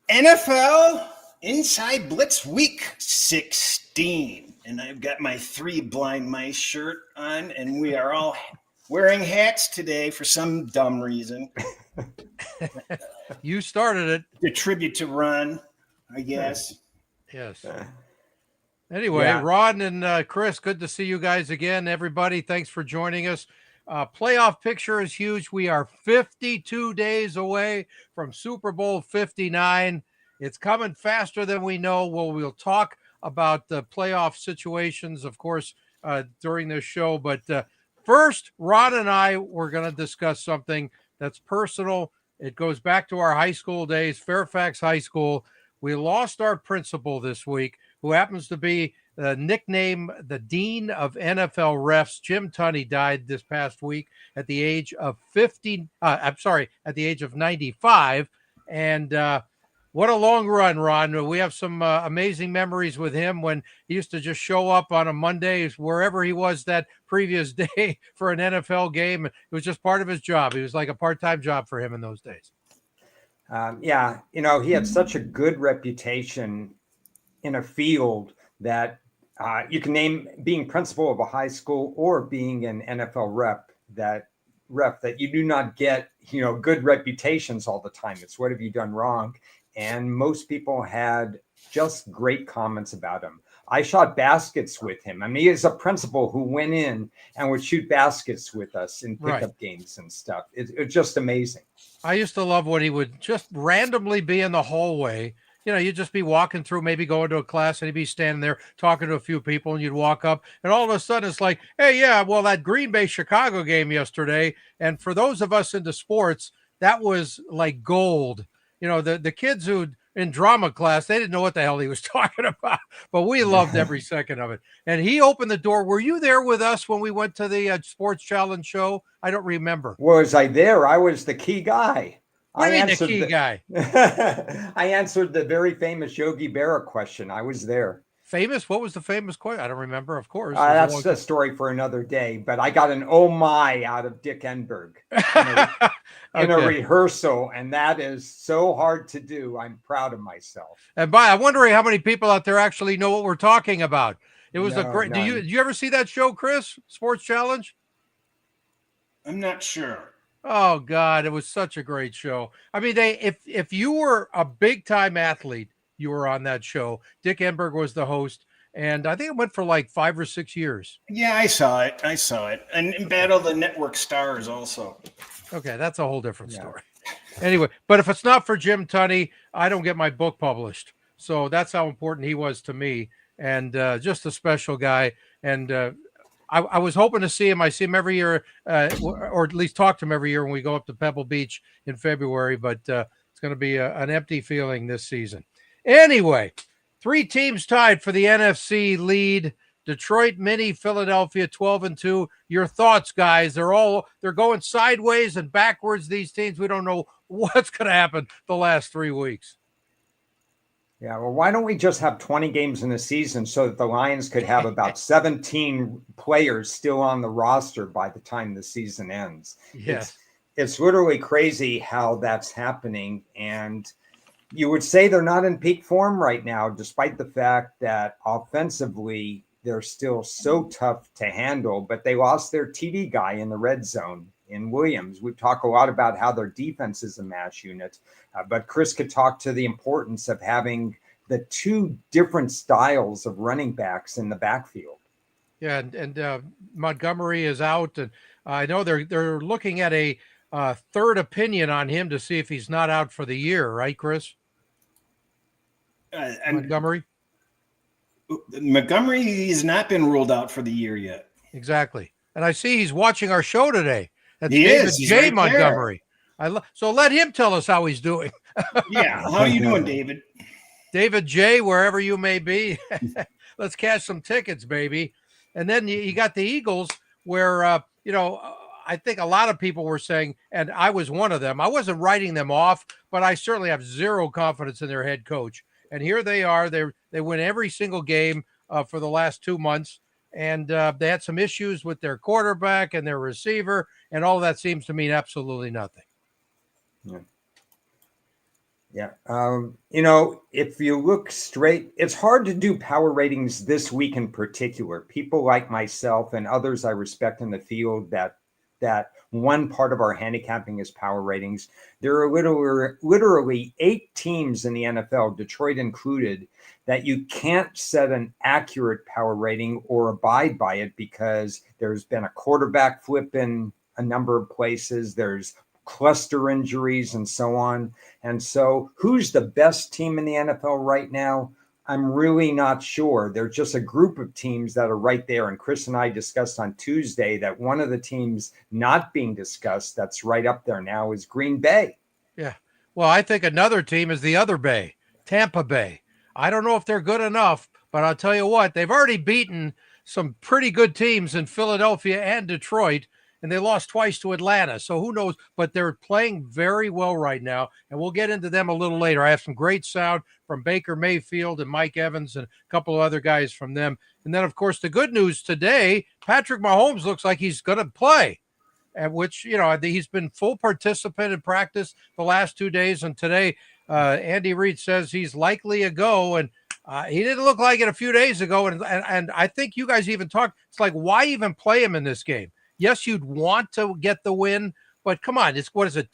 NFL Inside Blitz Week 16. And I've got my 3 Blind Mice shirt on, and we are all wearing hats today for some dumb reason. You started it. A tribute to Ron, I guess. Yes. Anyway, Ron and Cris, good to see you guys again. Everybody, thanks for joining us. Playoff picture is huge. We are 52 days away from Super Bowl 59. It's coming faster than we know. We'll talk about the playoff situations, of course, during this show. But first, Ron and I were going to discuss something that's personal. It goes back to our high school days, Fairfax High School. We lost our principal this week, who happens to be nicknamed the Dean of NFL Refs. Jim Tunney died this past week at the age of 95. And what a long run, Ron. We have some amazing memories with him when he used to just show up on a Monday wherever he was that previous day for an NFL game. It was just part of his job. It was like a part-time job for him in those days. He had such a good reputation in a field that you can name being principal of a high school or being an NFL rep that you do not get, good reputations all the time. It's what have you done wrong? And most people had just great comments about him. I shot baskets with him. I mean, he is a principal who went in and would shoot baskets with us in pickup games and stuff. It's just amazing. I used to love when he would just randomly be in the hallway. You'd just be walking through, maybe going to a class, and he'd be standing there talking to a few people, and you'd walk up, and all of a sudden it's like, hey, yeah, well, that Green Bay Chicago game yesterday. And for those of us into sports, that was like gold. The kids who in drama class, they didn't know what the hell he was talking about, but we loved every second of it. And he opened the door. Were you there with us when we went to the Sports Challenge show? I don't remember. Was I there? I was the key guy. What do you mean the key guy? I answered the very famous Yogi Berra question. I was there. Famous? What was the famous question? I don't remember, of course. That's a story for another day, but I got an oh my out of Dick Enberg in a rehearsal, and that is so hard to do. I'm proud of myself. And I'm wondering how many people out there actually know what we're talking about. It was a great. Did you ever see that show, Cris? Sports Challenge? I'm not sure. Oh God, it was such a great show. I mean, if you were a big time athlete, you were on that show. Dick Enberg was the host, and I think it went for like 5 or 6 years. Yeah, I saw it. And Battle of the Network Stars also. Okay, that's a whole different story. Anyway, but if it's not for Jim Tunney, I don't get my book published. So that's how important he was to me, and just a special guy. And I was hoping to see him. I see him every year, or at least talk to him every year when we go up to Pebble Beach in February, but it's going to be an empty feeling this season. Anyway, 3 teams tied for the NFC lead. Detroit, Mini, Philadelphia, 12-2. Your thoughts, guys? They're going sideways and backwards, these teams. We don't know what's going to happen the last 3 weeks. Yeah, well, why don't we just have 20 games in the season so that the Lions could have about 17 players still on the roster by the time the season ends? Yes. It's literally crazy how that's happening. And you would say they're not in peak form right now, despite the fact that offensively they're still so tough to handle, but they lost their TD guy in the red zone in Williams. We talk a lot about how their defense is a mash unit, but Cris could talk to the importance of having the 2 different styles of running backs in the backfield. Yeah, and Montgomery is out, and I know they're looking at a third opinion on him to see if he's not out for the year, right, Cris? Montgomery has not been ruled out for the year yet. Exactly. And I see he's watching our show today. That's he David is. He's J. right Montgomery. So let him tell us how he's doing. Yeah. How are you doing, David? David J., wherever you may be. Let's cash some tickets, baby. And then you got the Eagles where, I think a lot of people were saying, and I was one of them, I wasn't writing them off, but I certainly have zero confidence in their head coach. And here they are. They win every single game for the last 2 months. And they had some issues with their quarterback and their receiver. And all that seems to mean absolutely nothing. Yeah. If you look straight, it's hard to do power ratings this week in particular. People like myself and others I respect in the field that one part of our handicapping is power ratings. There are literally 8 teams in the NFL, Detroit included, that you can't set an accurate power rating or abide by it because there's been a quarterback flip in a number of places. There's cluster injuries and so on. And so who's the best team in the NFL right now? I'm really not sure. There's just a group of teams that are right there. And Cris and I discussed on Tuesday that one of the teams not being discussed that's right up there now is Green Bay. Yeah. Well, I think another team is the other Bay, Tampa Bay. I don't know if they're good enough, but I'll tell you what, they've already beaten some pretty good teams in Philadelphia and Detroit, and they lost twice to Atlanta. So who knows? But they're playing very well right now, and we'll get into them a little later. I have some great sound from Baker Mayfield and Mike Evans and a couple of other guys from them. And then, of course, the good news today, Patrick Mahomes looks like he's going to play, at which, he's been full participant in practice the last 2 days. And today, Andy Reid says he's likely a go. And he didn't look like it a few days ago. And I think you guys even talked. It's like, why even play him in this game? Yes, you'd want to get the win, but come on, it's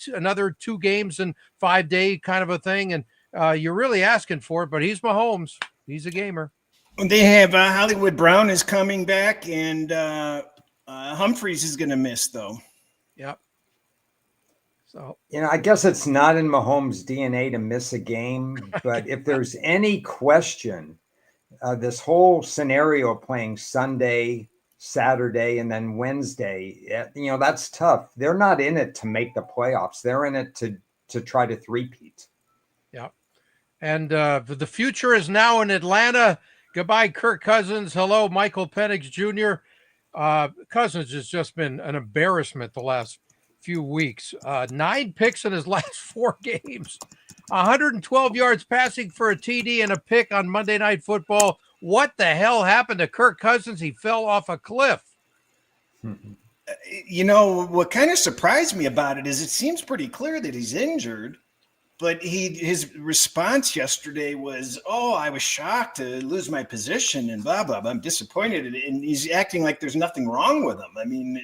another 2 games in 5 day kind of a thing, and you're really asking for it. But he's Mahomes; he's a gamer. They have Hollywood Brown is coming back, and Humphreys is going to miss though. Yep. So I guess it's not in Mahomes' DNA to miss a game, but if there's any question, this whole scenario of playing Sunday, Saturday, and then Wednesday, that's tough. They're not in it to make the playoffs. They're in it to try to three-peat. Yeah. And the future is now in Atlanta. Goodbye, Kirk Cousins. Hello, Michael Penix Jr. Cousins has just been an embarrassment the last few weeks. 9 picks in his last 4 games. 112 yards passing for a TD and a pick on Monday Night Football. What the hell happened to Kirk Cousins? He fell off a cliff. What kind of surprised me about it is it seems pretty clear that he's injured, but his response yesterday was, I was shocked to lose my position and blah, blah, blah. I'm disappointed. And he's acting like there's nothing wrong with him. I mean,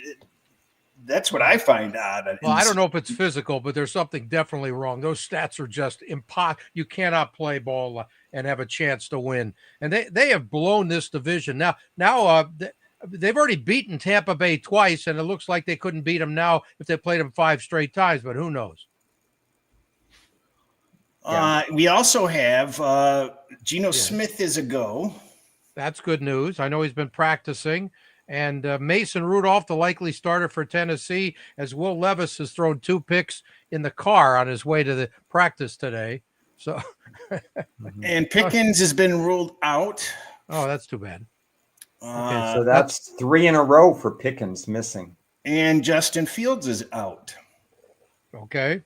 that's what I find odd. Well, I don't know if it's physical, but there's something definitely wrong. Those stats are just impossible. You cannot play ball and have a chance to win. And they have blown this division. Now they've already beaten Tampa Bay twice, and it looks like they couldn't beat them now if they played them 5 straight times, but who knows? We also have Geno Smith is a go. That's good news. I know he's been practicing. And Mason Rudolph, the likely starter for Tennessee, as Will Levis has thrown 2 picks in the car on his way to the practice today. So, and Pickens has been ruled out. Oh, that's too bad. Okay, so that's 3 in a row for Pickens missing. And Justin Fields is out. Okay.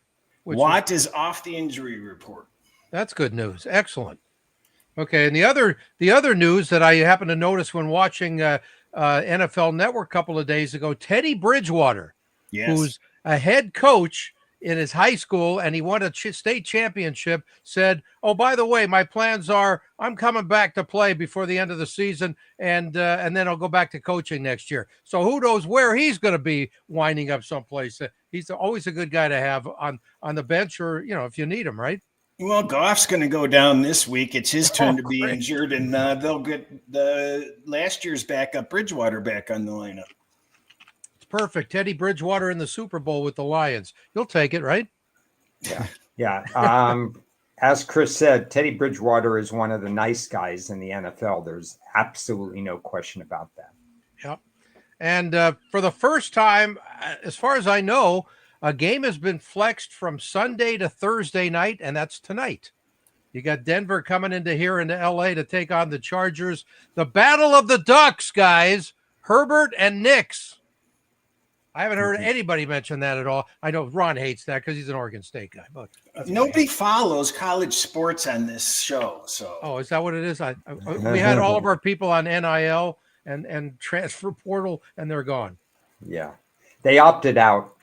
Watt is off the injury report. That's good news. Excellent. Okay, and the other news that I happened to notice when watching NFL Network a couple of days ago, Teddy Bridgewater, who's a head coach in his high school, and he won a state championship, said, by the way, my plans are I'm coming back to play before the end of the season, and then I'll go back to coaching next year. So who knows where he's going to be winding up someplace. He's always a good guy to have on the bench, or, if you need him, right? Well, Goff's going to go down this week. It's his turn to be injured, and they'll get the last year's backup, Bridgewater, back on the lineup. It's perfect. Teddy Bridgewater in the Super Bowl with the Lions. You'll take it, right? Yeah. As Cris said, Teddy Bridgewater is one of the nice guys in the NFL. There's absolutely no question about that. Yep. And for the first time, as far as I know, a game has been flexed from Sunday to Thursday night, and that's tonight. You got Denver coming into LA to take on the Chargers. The Battle of the Ducks, guys. Herbert and Knicks. I haven't heard anybody mention that at all. I know Ron hates that because he's an Oregon State guy. But nobody follows college sports on this show. So, is that what it is? We had all of our people on NIL and transfer portal, and they're gone. Yeah, they opted out.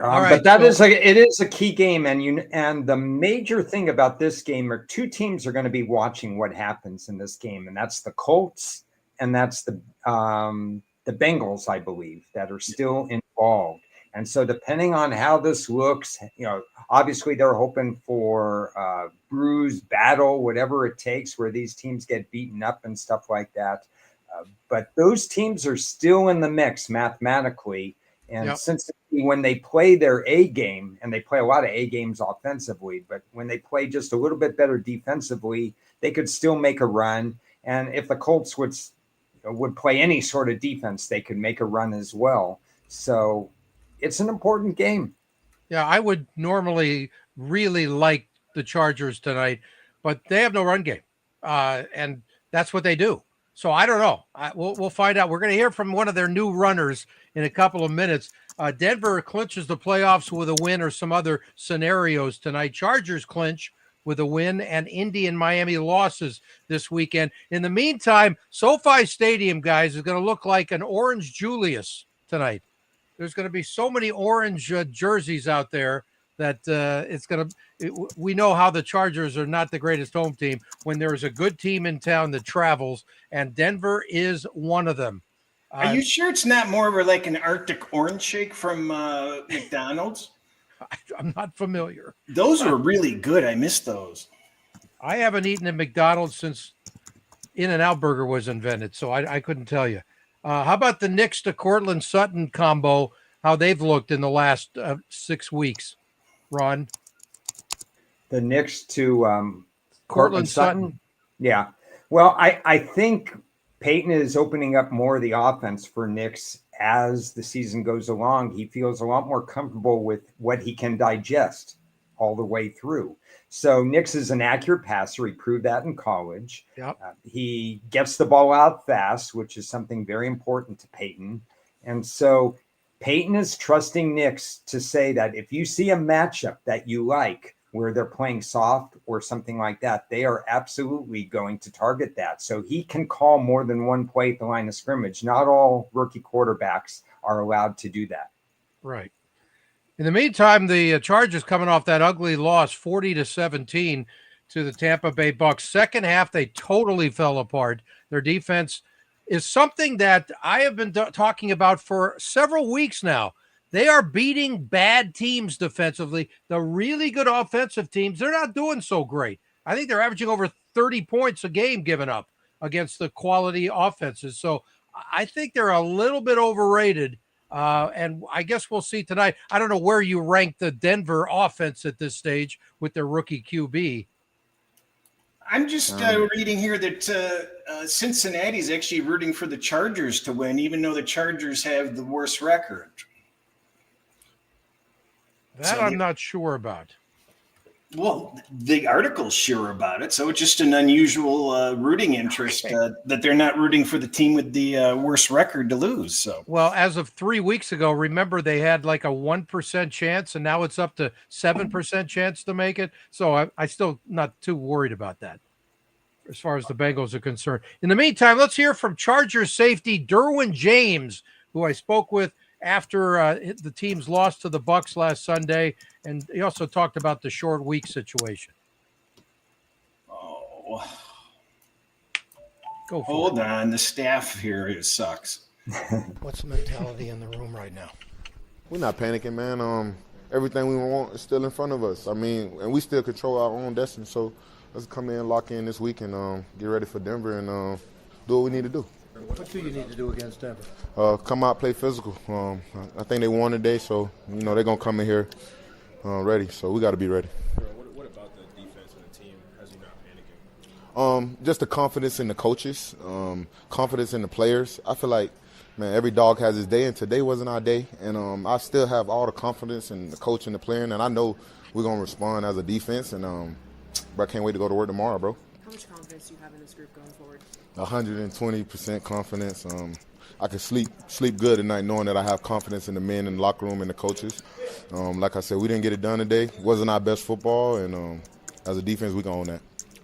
All right, but it is a key game, and the major thing about this game are two teams are going to be watching what happens in this game, and that's the Colts and that's the Bengals, I believe, that are still involved. And so, depending on how this looks, obviously they're hoping for bruise, battle, whatever it takes, where these teams get beaten up and stuff like that. But those teams are still in the mix mathematically. And since when they play their A game, and they play a lot of A games offensively, but when they play just a little bit better defensively, they could still make a run. And if the Colts would play any sort of defense, they could make a run as well. So it's an important game. Yeah, I would normally really like the Chargers tonight, but they have no run game. And that's what they do. So I don't know. We'll find out. We're going to hear from one of their new runners in a couple of minutes. Denver clinches the playoffs with a win or some other scenarios tonight. Chargers clinch with a win, and Indy and Miami losses this weekend. In the meantime, SoFi Stadium, guys, is going to look like an orange Julius tonight. There's going to be so many orange jerseys out there that we know how the Chargers are not the greatest home team when there's a good team in town that travels, and Denver is one of them. Are you sure it's not more of like an Arctic orange shake from McDonald's? I'm not familiar. Those were really good. I miss those. I haven't eaten at McDonald's since In-N-Out Burger was invented, so I couldn't tell you. How about the Knicks to Cortland Sutton combo, how they've looked in the last 6 weeks? Ron? The Knicks to Cortland Sutton? Yeah. Well, I think Peyton is opening up more of the offense for Knicks as the season goes along. He feels a lot more comfortable with what he can digest all the way through. So Knicks is an accurate passer. He proved that in college. Yep. He gets the ball out fast, which is something very important to Peyton. And so Peyton is trusting Knicks to say that if you see a matchup that you like, where they're playing soft or something like that, they are absolutely going to target that. So he can call more than one play at the line of scrimmage. Not all rookie quarterbacks are allowed to do that. Right. In the meantime, the Chargers coming off that ugly loss, 40-17 to the Tampa Bay Bucks. Second half, they totally fell apart. Their defense is something that I have been talking about for several weeks now. They are beating bad teams defensively. The really good offensive teams, they're not doing so great. I think they're averaging over 30 points a game given up against the quality offenses. So I think they're a little bit overrated. And I guess we'll see tonight. I don't know where you rank the Denver offense at this stage with their rookie QB. I'm just reading here that Cincinnati's actually rooting for the Chargers to win, even though the Chargers have the worst record. That I'm not sure about. Well, the article's sure about it, so it's just an unusual rooting interest that they're not rooting for the team with the worst record to lose. So, well, as of 3 weeks ago, remember they had like a 1% chance, and now it's up to 7% chance to make it. So I still not too worried about that as far as the Bengals are concerned. In the meantime, let's hear from Chargers safety Derwin James, who I spoke with after the team's loss to the Bucks last Sunday, and he also talked about the short week situation. Oh, go for hold on. The staff here sucks. What's the mentality in the room right now? We're not panicking, man. Everything we want is still in front of us. I mean, and we still control our own destiny. So let's come in, lock in this week, and get ready for Denver and do what we need to do. What do you need to do against Denver? Come out, play physical. I think they won today, so they're gonna come in here ready. So we got to be ready. What about the defense and the team has you not panicking? Just the confidence in the coaches, confidence in the players. I feel like, man, every dog has his day, and today wasn't our day. And I still have all the confidence in the coach and the player, and I know we're gonna respond as a defense. And but I can't wait to go to work tomorrow, bro. How much confidence do you have in this group going forward? 120% confidence. I can sleep good at night knowing that I have confidence in the men in the locker room and the coaches. Like I said, we didn't get it done today. It wasn't our best football, and as a defense, we can own that.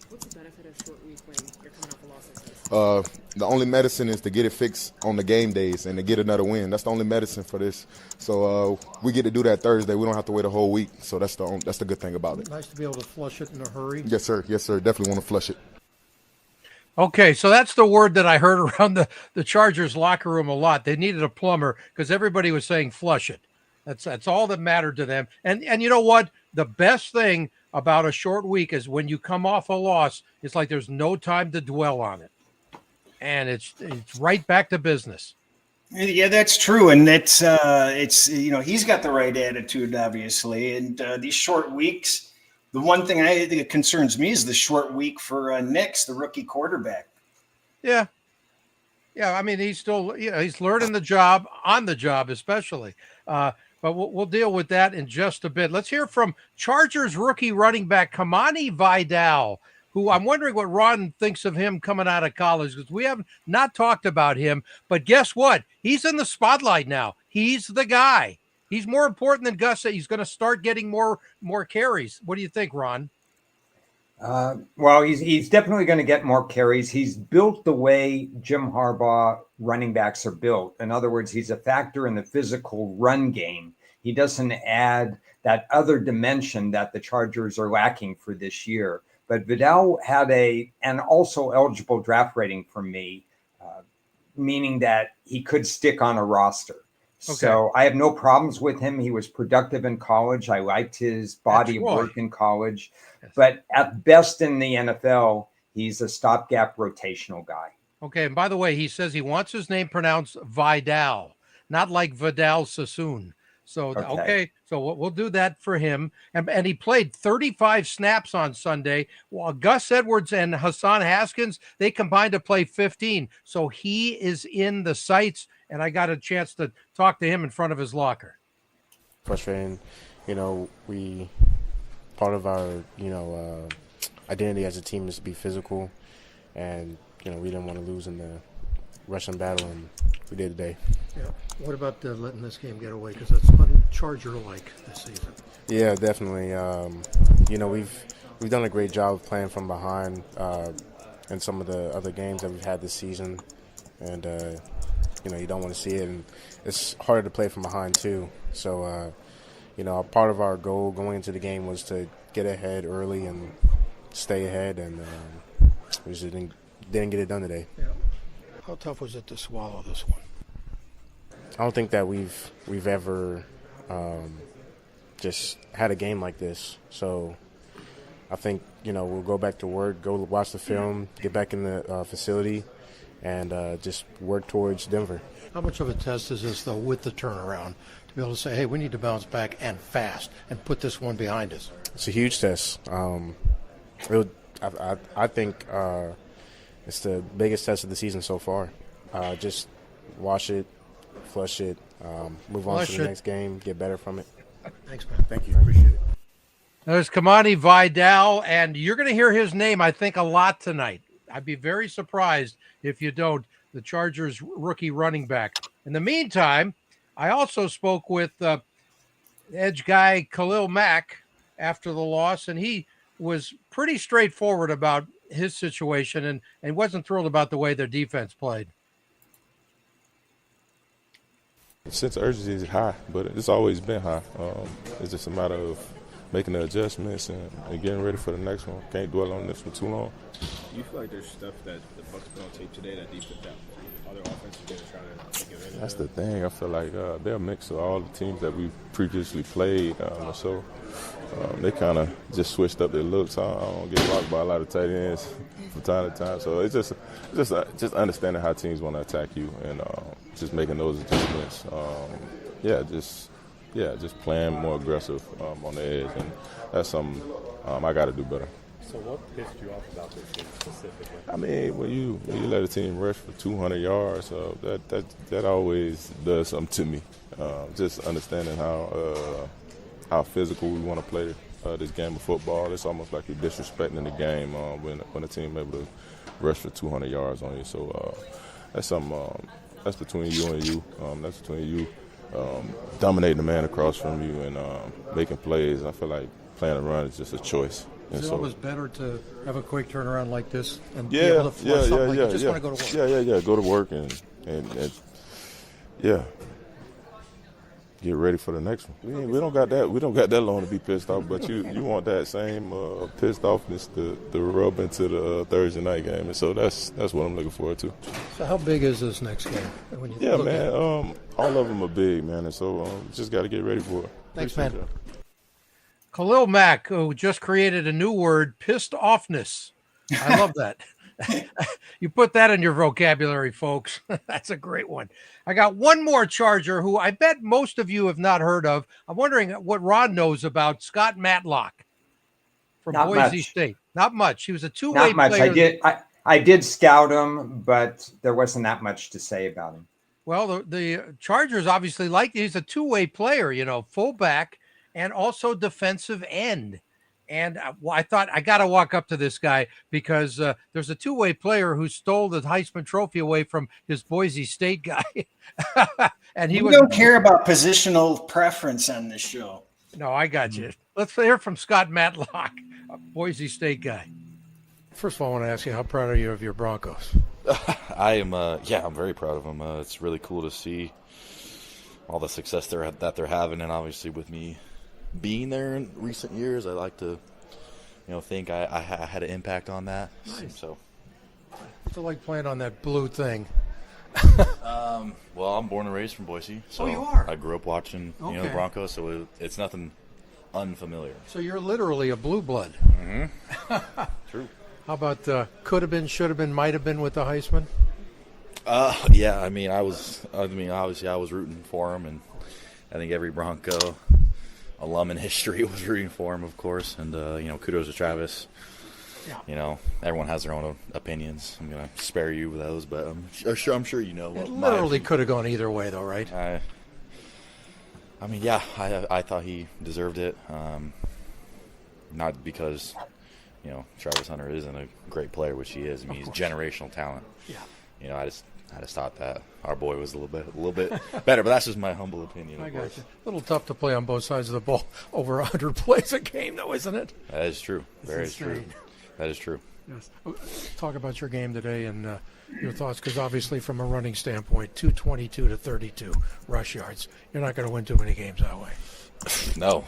What's the benefit of short week when you're coming off a loss like this? the only medicine is to get it fixed on the game days and to get another win. That's the only medicine for this. So we get to do that Thursday. We don't have to wait a whole week. So that's the good thing about it. Nice to be able to flush it in a hurry. Yes, sir. Yes, sir. Definitely want to flush it. Okay, so that's the word that I heard around the Chargers locker room a lot. They needed a plumber because everybody was saying flush it. That's all that mattered to them. And you know what? The best thing about a short week is when you come off a loss, it's like there's no time to dwell on it. And it's right back to business. Yeah, that's true, and it's he's got the right attitude, obviously. And these short weeks, the one thing I think concerns me is the short week for Nix, the rookie quarterback. Yeah. I mean, he's still he's learning the job on the job, especially. But we'll deal with that in just a bit. Let's hear from Chargers rookie running back Kamani Vidal, who I'm wondering what Ron thinks of him coming out of college, because we have not talked about him. But guess what? He's in the spotlight now. He's the guy. He's more important than Gus. He's going to start getting more carries. What do you think, Ron? Well, he's definitely going to get more carries. He's built the way Jim Harbaugh running backs are built. In other words, he's a factor in the physical run game. He doesn't add that other dimension that the Chargers are lacking for this year. But Vidal had an also eligible draft rating from me, meaning that he could stick on a roster. Okay. So I have no problems with him. He was productive in college. I liked his body of work in college. Yes. But at best in the NFL, he's a stopgap rotational guy. Okay, and by the way, he says he wants his name pronounced Vidal, not like Vidal Sassoon. So, okay, so we'll do that for him. And he played 35 snaps on Sunday, while Gus Edwards and Hassan Haskins, they combined to play 15. So he is in the sights, and I got a chance to talk to him in front of his locker. Frustrating. Part of our, identity as a team is to be physical, and, we didn't want to lose in the Russian battle, and we did today. Yeah. What about letting this game get away? Because that's un-Charger-like this season. Yeah, definitely. We've done a great job of playing from behind in some of the other games that we've had this season, and you don't want to see it, and it's harder to play from behind too. So, part of our goal going into the game was to get ahead early and stay ahead, and we just didn't get it done today. Yeah. How tough was it to swallow this one? I don't think that we've ever just had a game like this. So I think, we'll go back to work, go watch the film, get back in the facility, and just work towards Denver. How much of a test is this, though, with the turnaround, to be able to say, hey, we need to bounce back and fast and put this one behind us? It's a huge test. I think it's the biggest test of the season so far. Just wash it, flush it, move on to the next game, get better from it. Thanks, man. Thank you. Appreciate it. There's Kamani Vidal, and you're going to hear his name, I think, a lot tonight. I'd be very surprised if you don't. The Chargers rookie running back. In the meantime, I also spoke with edge guy Khalil Mack after the loss, and he was pretty straightforward about his situation and wasn't thrilled about the way their defense played. The sense of urgency is high, but it's always been high. It's just a matter of making the adjustments and getting ready for the next one. Can't dwell on this for too long. Do you feel like there's stuff that the Bucs put on tape today that other offenses are going to try to take advantage of? That's the thing. I feel like they're a mix of all the teams that we've previously played. So they kind of just switched up their looks. I don't get blocked by a lot of tight ends from time to time. So it's just understanding how teams want to attack you and just making those adjustments. Just playing more aggressive on the edge, and that's something I got to do better. So what pissed you off about this game specifically? I mean, when you let a team rush for 200 yards, that always does something to me. Just understanding how physical we want to play this game of football. It's almost like you're disrespecting the game when a team able to rush for 200 yards on you. So that's something that's between you and you. That's between you dominating the man across from you and making plays. I feel like playing a run is just a choice. Is it always better to have a quick turnaround like this and be Yeah, able to flush something like yeah, you just yeah. want to go to work? Yeah. Go to work and yeah. Get ready for the next one. We don't got that. We don't got that long to be pissed off. But you want that same pissed offness to rub into the Thursday night game, and so that's what I'm looking forward to. So how big is this next game? When you look Man. at it? All of them are big, man, and so just got to get ready for it. Thanks, Appreciate man. y'all. Khalil Mack, who just created a new word, pissed offness. I love that. You put that in your vocabulary, folks. That's a great one. I got one more Charger who I bet most of you have not heard of. I'm wondering what Ron knows about Scott Matlock from Not Boise much. State. Not much. He was a two-way Not much. player. I did scout him, but there wasn't that much to say about him. Well, the Chargers obviously he's a two-way player, fullback and also defensive end. And I thought I got to walk up to this guy because there's a two-way player who stole the Heisman Trophy away from his Boise State guy. And we don't care about positional preference on this show. No, I got you. Let's hear from Scott Matlock, a Boise State guy. First of all, I want to ask you, how proud are you of your Broncos? I am, I'm very proud of them. It's really cool to see all the success that they're having, and obviously with me being there in recent years, I like to, think I had an impact on that. Nice. So, I like playing on that blue thing. well, I'm born and raised from Boise, so you are? I grew up watching, the Broncos, so it's nothing unfamiliar. So you're literally a blue blood. Mm-hmm. True. How about could have been, should have been, might have been with the Heisman? Yeah. Obviously, I was rooting for him, and I think every Bronco alum in history was rooting for him, of course. And kudos to Travis. Yeah. Everyone has their own opinions. I'm gonna spare you those, but I'm sure you know. It literally could have gone either way, though, right? I thought he deserved it. Not because Travis Hunter isn't a great player, which he is. I mean, he's generational talent. Yeah. I just thought that our boy was a little bit better, but that's just my humble opinion. I of got course. you. A little tough to play on both sides of the ball over 100 plays a game, though, isn't it? That is true. Very true. That is true. Yes. Talk about your game today and your thoughts, because obviously from a running standpoint, 222 to 32 rush yards. You're not going to win too many games that way. No,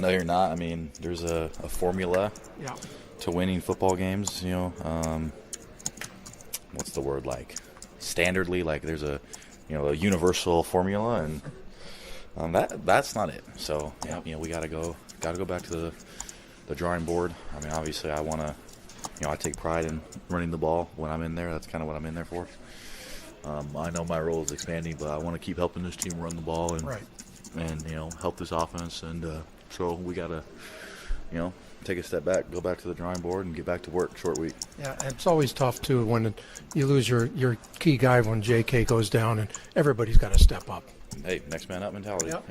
you're not. I mean, there's a formula to winning football games. What's the word like? Standardly, like there's a universal formula, and that's not it. So we gotta go back to the drawing board. I mean, obviously, I want to. I take pride in running the ball when I'm in there. That's kind of what I'm in there for. I know my role is expanding, but I want to keep helping this team run the ball and help this offense. And so we got to, take a step back, go back to the drawing board, and get back to work. Short week. Yeah, and it's always tough, too, when you lose your key guy when J.K. goes down, and everybody's got to step up. Hey, next man up mentality. Yep.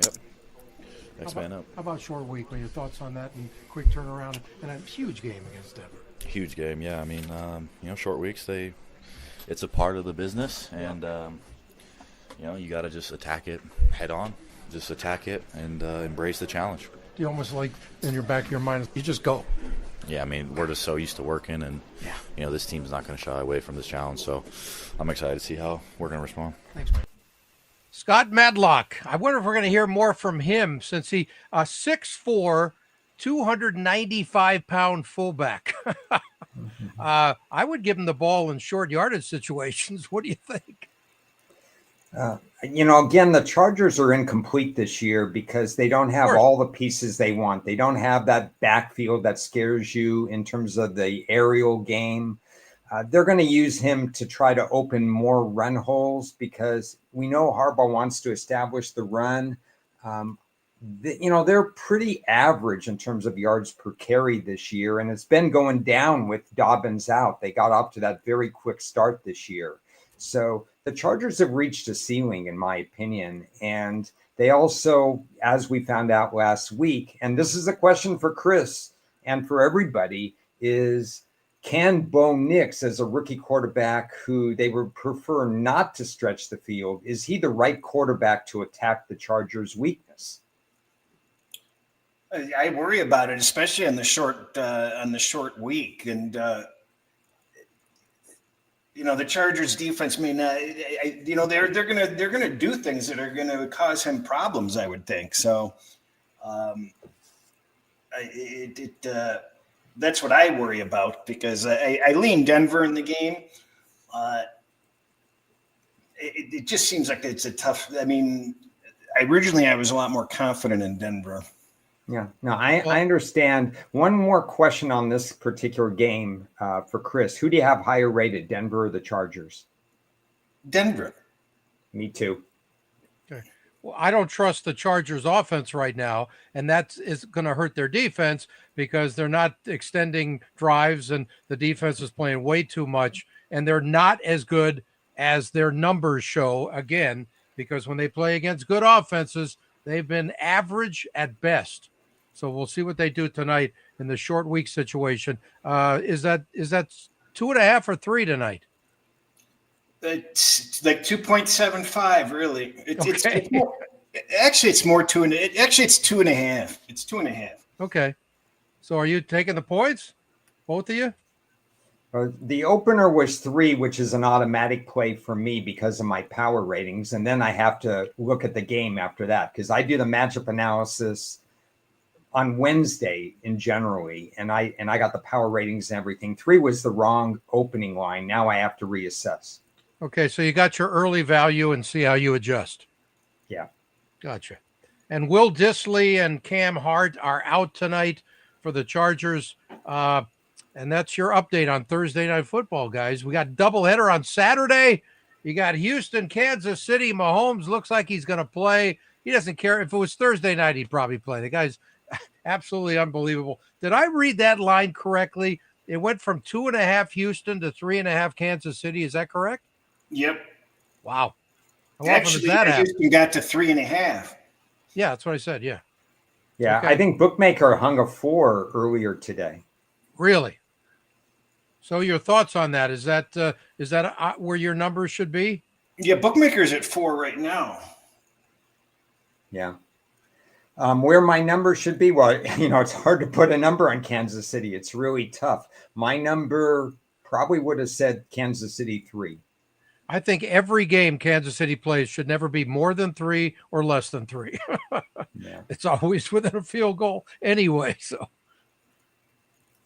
Next man up. How about short week? What are your thoughts on that and quick turnaround and a huge game against Denver? Huge game, yeah. I mean, short weeks, it's a part of the business, and you got to just attack it head on, just attack it and embrace the challenge. You almost like in your back of your mind, you just go. Yeah, I mean, we're just so used to working, and this team's not going to shy away from this challenge. So I'm excited to see how we're going to respond. Thanks, man. Scott Madlock. I wonder if we're going to hear more from him since he 6'4", 295-pound fullback. I would give him the ball in short yardage situations. What do you think? Again, the Chargers are incomplete this year because they don't have all the pieces they want. They don't have that backfield that scares you in terms of the aerial game. They're going to use him to try to open more run holes because we know Harbaugh wants to establish the run. They're pretty average in terms of yards per carry this year, and it's been going down with Dobbins out. They got off to that very quick start this year. So the Chargers have reached a ceiling, in my opinion. And they also, as we found out last week, and this is a question for Cris and for everybody, is can Bo Nix, as a rookie quarterback who they would prefer not to stretch the field, is he the right quarterback to attack the Chargers' weakness? I worry about it, especially on the short week, and the Chargers defense may not. They're gonna do things that are gonna cause him problems. I would think so. That's what I worry about because I lean Denver in the game. It just seems like it's a tough. I mean, originally I was a lot more confident in Denver. Yeah, no, I understand. One more question on this particular game for Cris. Who do you have higher rated, Denver or the Chargers? Denver. Me too. Okay. Well, I don't trust the Chargers offense right now, and that is going to hurt their defense because they're not extending drives and the defense is playing way too much, and they're not as good as their numbers show again, because when they play against good offenses, they've been average at best. So we'll see what they do tonight in the short week situation. Is that 2.5 or 3 tonight? It's like 2.75, really. Okay. It's more two and actually it's 2.5. It's 2.5. Okay. So are you taking the points? Both of you? The opener was 3, which is an automatic play for me because of my power ratings. And then I have to look at the game after that because I do the matchup analysis on Wednesday generally. And I got the power ratings and everything. 3 was the wrong opening line. Now I have to reassess. Okay. So you got your early value and see how you adjust. Yeah. Gotcha. And Will Dissly and Cam Hart are out tonight for the Chargers. And that's your update on Thursday Night Football, guys. We got doubleheader on Saturday. You got Houston, Kansas City. Mahomes looks like he's going to play. He doesn't care. If it was Thursday night, he'd probably play. The guy's absolutely unbelievable. Did I read that line correctly? It went from 2.5 Houston to 3.5 Kansas City. Is that correct? Yep. Wow. How Actually, often does that happen? Houston got to 3.5. Yeah, that's what I said. Yeah. Yeah. Okay. I think Bookmaker hung a 4 earlier today. Really? So your thoughts on that? Is that where your numbers should be? Yeah, Bookmaker's at 4 right now. Yeah. Where my number should be? Well, it's hard to put a number on Kansas City. It's really tough. My number probably would have said Kansas City 3. I think every game Kansas City plays should never be more than 3 or less than 3. Yeah. It's always within a field goal anyway. So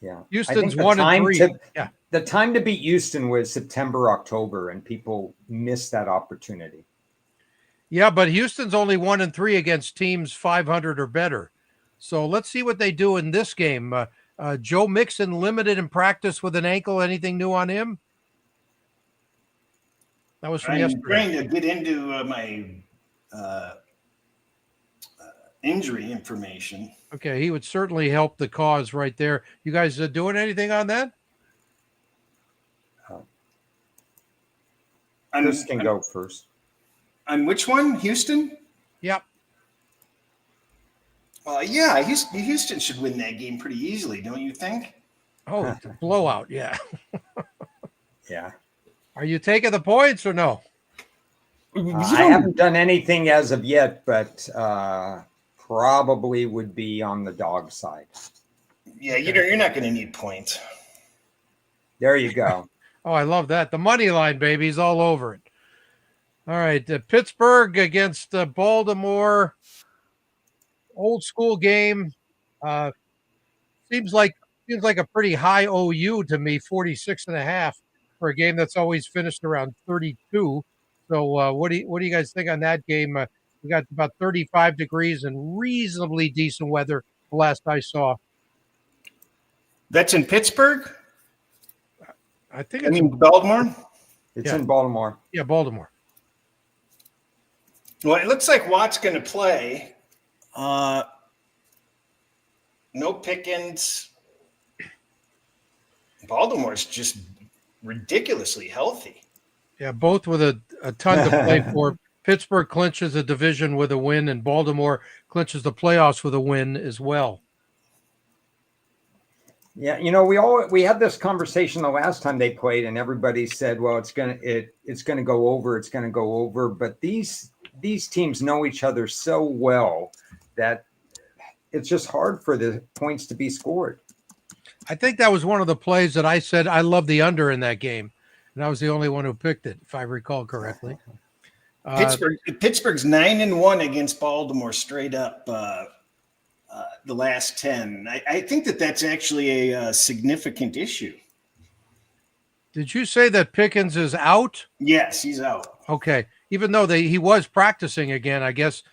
yeah, Houston's 1-3. Yeah. The time to beat Houston was September, October, and people missed that opportunity. Yeah, but Houston's only 1-3 against teams 500 or better. So let's see what they do in this game. Joe Mixon limited in practice with an ankle. Anything new on him? That was from yesterday. I'm trying to get into my injury information. Okay, he would certainly help the cause right there. You guys doing anything on that? Chris can go first. On which one? Houston? Yep. Yeah, Houston should win that game pretty easily, don't you think? Oh, it's a blowout, yeah. Yeah. Are you taking the points or no? I haven't done anything as of yet, but probably would be on the dog side. Yeah, you're not going to need points. There you go. Oh, I love that. The money line, baby, is all over it. All right, Pittsburgh against Baltimore. Old school game. Seems like a pretty high OU to me, 46.5 for a game that's always finished around 32. So what do you guys think on that game? We got about 35 degrees and reasonably decent weather the last I saw. That's in Pittsburgh? I think it's Baltimore? It's in Baltimore. Yeah, Baltimore. Well, it looks like Watt's going to play. No Pickens. Baltimore's just ridiculously healthy. Yeah, both with a ton to play for. Pittsburgh clinches a division with a win, and Baltimore clinches the playoffs with a win as well. Yeah, we had this conversation the last time they played, and everybody said, "Well, it's gonna go over. It's gonna go over." But these teams know each other so well that it's just hard for the points to be scored. I think that was one of the plays that I said I love the under in that game, and I was the only one who picked it, if I recall correctly. Pittsburgh's 9-1 against Baltimore straight up the last 10. I think that's actually a significant issue. Did you say that Pickens is out? Yes, he's out. Okay. Even though he was practicing again, I guess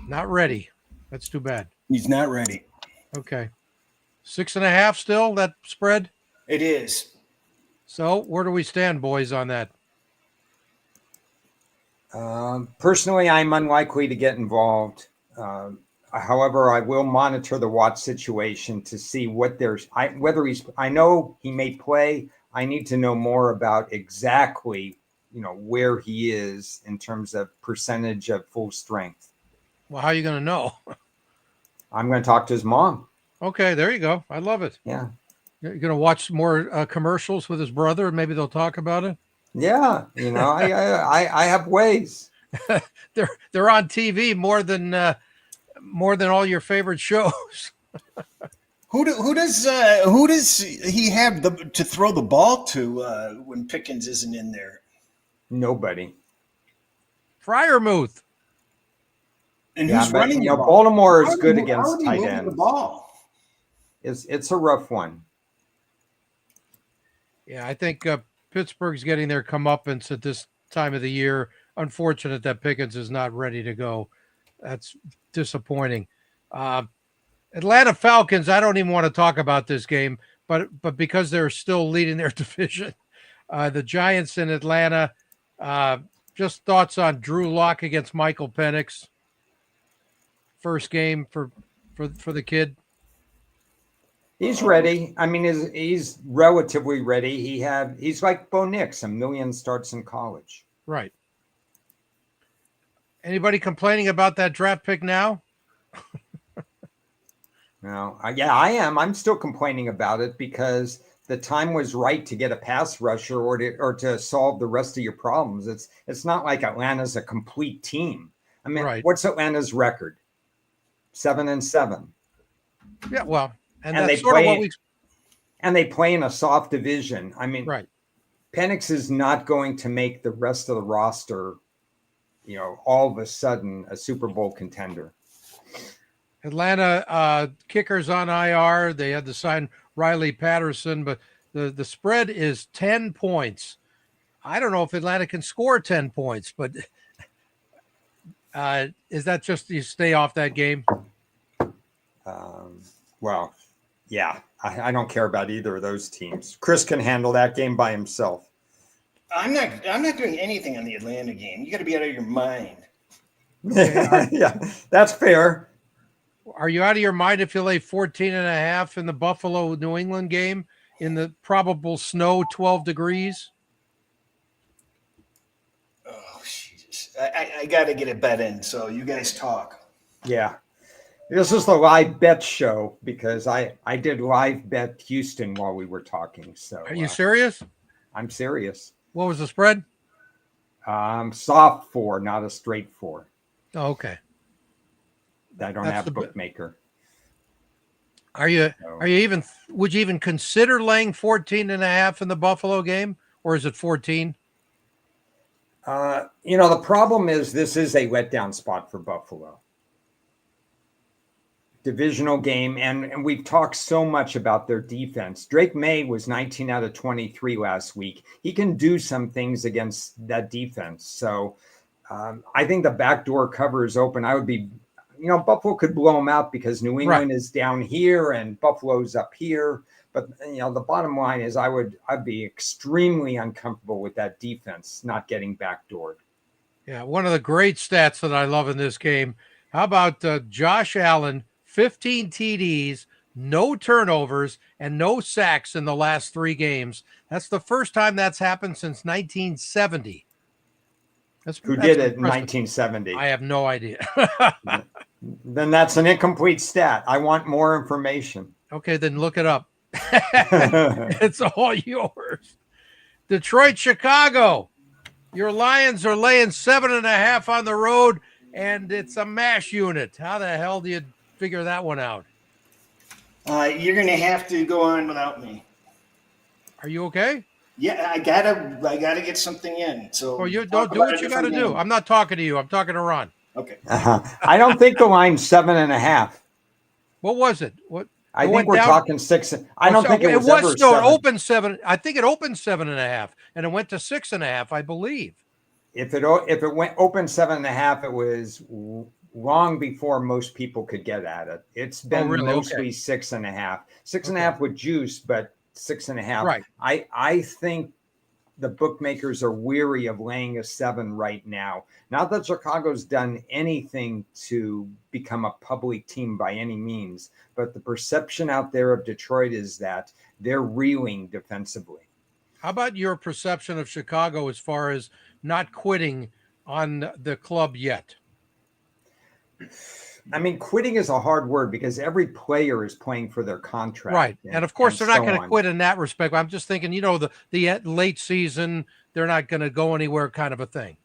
not ready. That's too bad. He's not ready. Okay. 6.5 still, that spread? It is. So where do we stand, boys, on that? Personally, I'm unlikely to get involved. However, I will monitor the Watt situation to see I know he may play. I need to know more about exactly, where he is in terms of percentage of full strength. Well, how are you going to know? I'm going to talk to his mom. Okay, there you go. I love it. Yeah. You're going to watch more commercials with his brother, and maybe they'll talk about it? Yeah, I have ways. They're on TV more than all your favorite shows. Who does he have to throw the ball to when Pickens isn't in there? Nobody. Freiermuth. And who's running the ball? Baltimore is good against tight ends. The ball? It's a rough one. Yeah, I think Pittsburgh's getting their comeuppance at this time of the year. Unfortunate that Pickens is not ready to go. That's disappointing. Atlanta Falcons, I don't even want to talk about this game, but because they're still leading their division. The Giants in Atlanta, just thoughts on Drew Lock against Michael Penix. First game for the kid. He's ready. I mean, he's relatively ready. He's like Bo Nix, 1 million starts in college. Right. Anybody complaining about that draft pick now? No. Yeah, I am. I'm still complaining about it because the time was right to get a pass rusher or to solve the rest of your problems. It's not like Atlanta's a complete team. I mean, right. What's Atlanta's record? 7-7. Yeah, well, and that's sort of what we. And they play in a soft division. I mean, right. Penix is not going to make the rest of the roster, all of a sudden a Super Bowl contender. Atlanta kickers on IR. They had to sign Riley Patterson, but the spread is 10 points. I don't know if Atlanta can score 10 points, but is that just you stay off that game? Well, yeah, I don't care about either of those teams. Cris can handle that game by himself. I'm not doing anything on the Atlanta game. You got to be out of your mind. Yeah, that's fair. Are you out of your mind if you lay 14.5 in the Buffalo New England game in the probable snow 12 degrees? Oh, Jesus. I got to get a bet in, so you guys talk. Yeah. This is the live bet show because I did live bet Houston while we were talking. So are you serious? I'm serious. What was the spread? Soft 4, not a straight 4. Oh, okay. I don't have bookmaker. Would you even consider laying 14.5 in the Buffalo game, or is it 14? The problem is this is a letdown spot for Buffalo. Divisional game, and we've talked so much about their defense. Drake May was 19 out of 23 last week. He can do some things against that defense. So I think the backdoor cover is open. I would be, Buffalo could blow them out because New England is down here and Buffalo's up here. But the bottom line is I'd be extremely uncomfortable with that defense not getting backdoored. Yeah, one of the great stats that I love in this game. How about Josh Allen? 15 TDs, no turnovers, and no sacks in the last 3 games. That's the first time that's happened since 1970. Who did it in 1970? I have no idea. Then that's an incomplete stat. I want more information. Okay, then look it up. It's all yours. Detroit, Chicago. Your Lions are laying 7.5 on the road, and it's a mash unit. How the hell do you figure that one out? You're going to have to go on without me. Are you okay? Yeah, I gotta get something in. So You don't do what you got to do. I'm not talking to you. I'm talking to Ron. Okay. I don't think the line's 7.5. What was it? What? I think we're talking 6. I don't think it was ever no, 7. It opened 7. I think it opened 7.5, and it went to 6.5, I believe. If it went open 7.5, it was long before most people could get at it. It's been mostly 6.5, 6.5 with juice, but 6.5. Right. I think the bookmakers are weary of laying a 7 right now. Not that Chicago's done anything to become a public team by any means, but the perception out there of Detroit is that they're reeling defensively. How about your perception of Chicago as far as not quitting on the club yet? I mean, quitting is a hard word because every player is playing for their contract. Right. And of course, they're not going to quit in that respect. I'm just thinking, the late season, they're not going to go anywhere kind of a thing.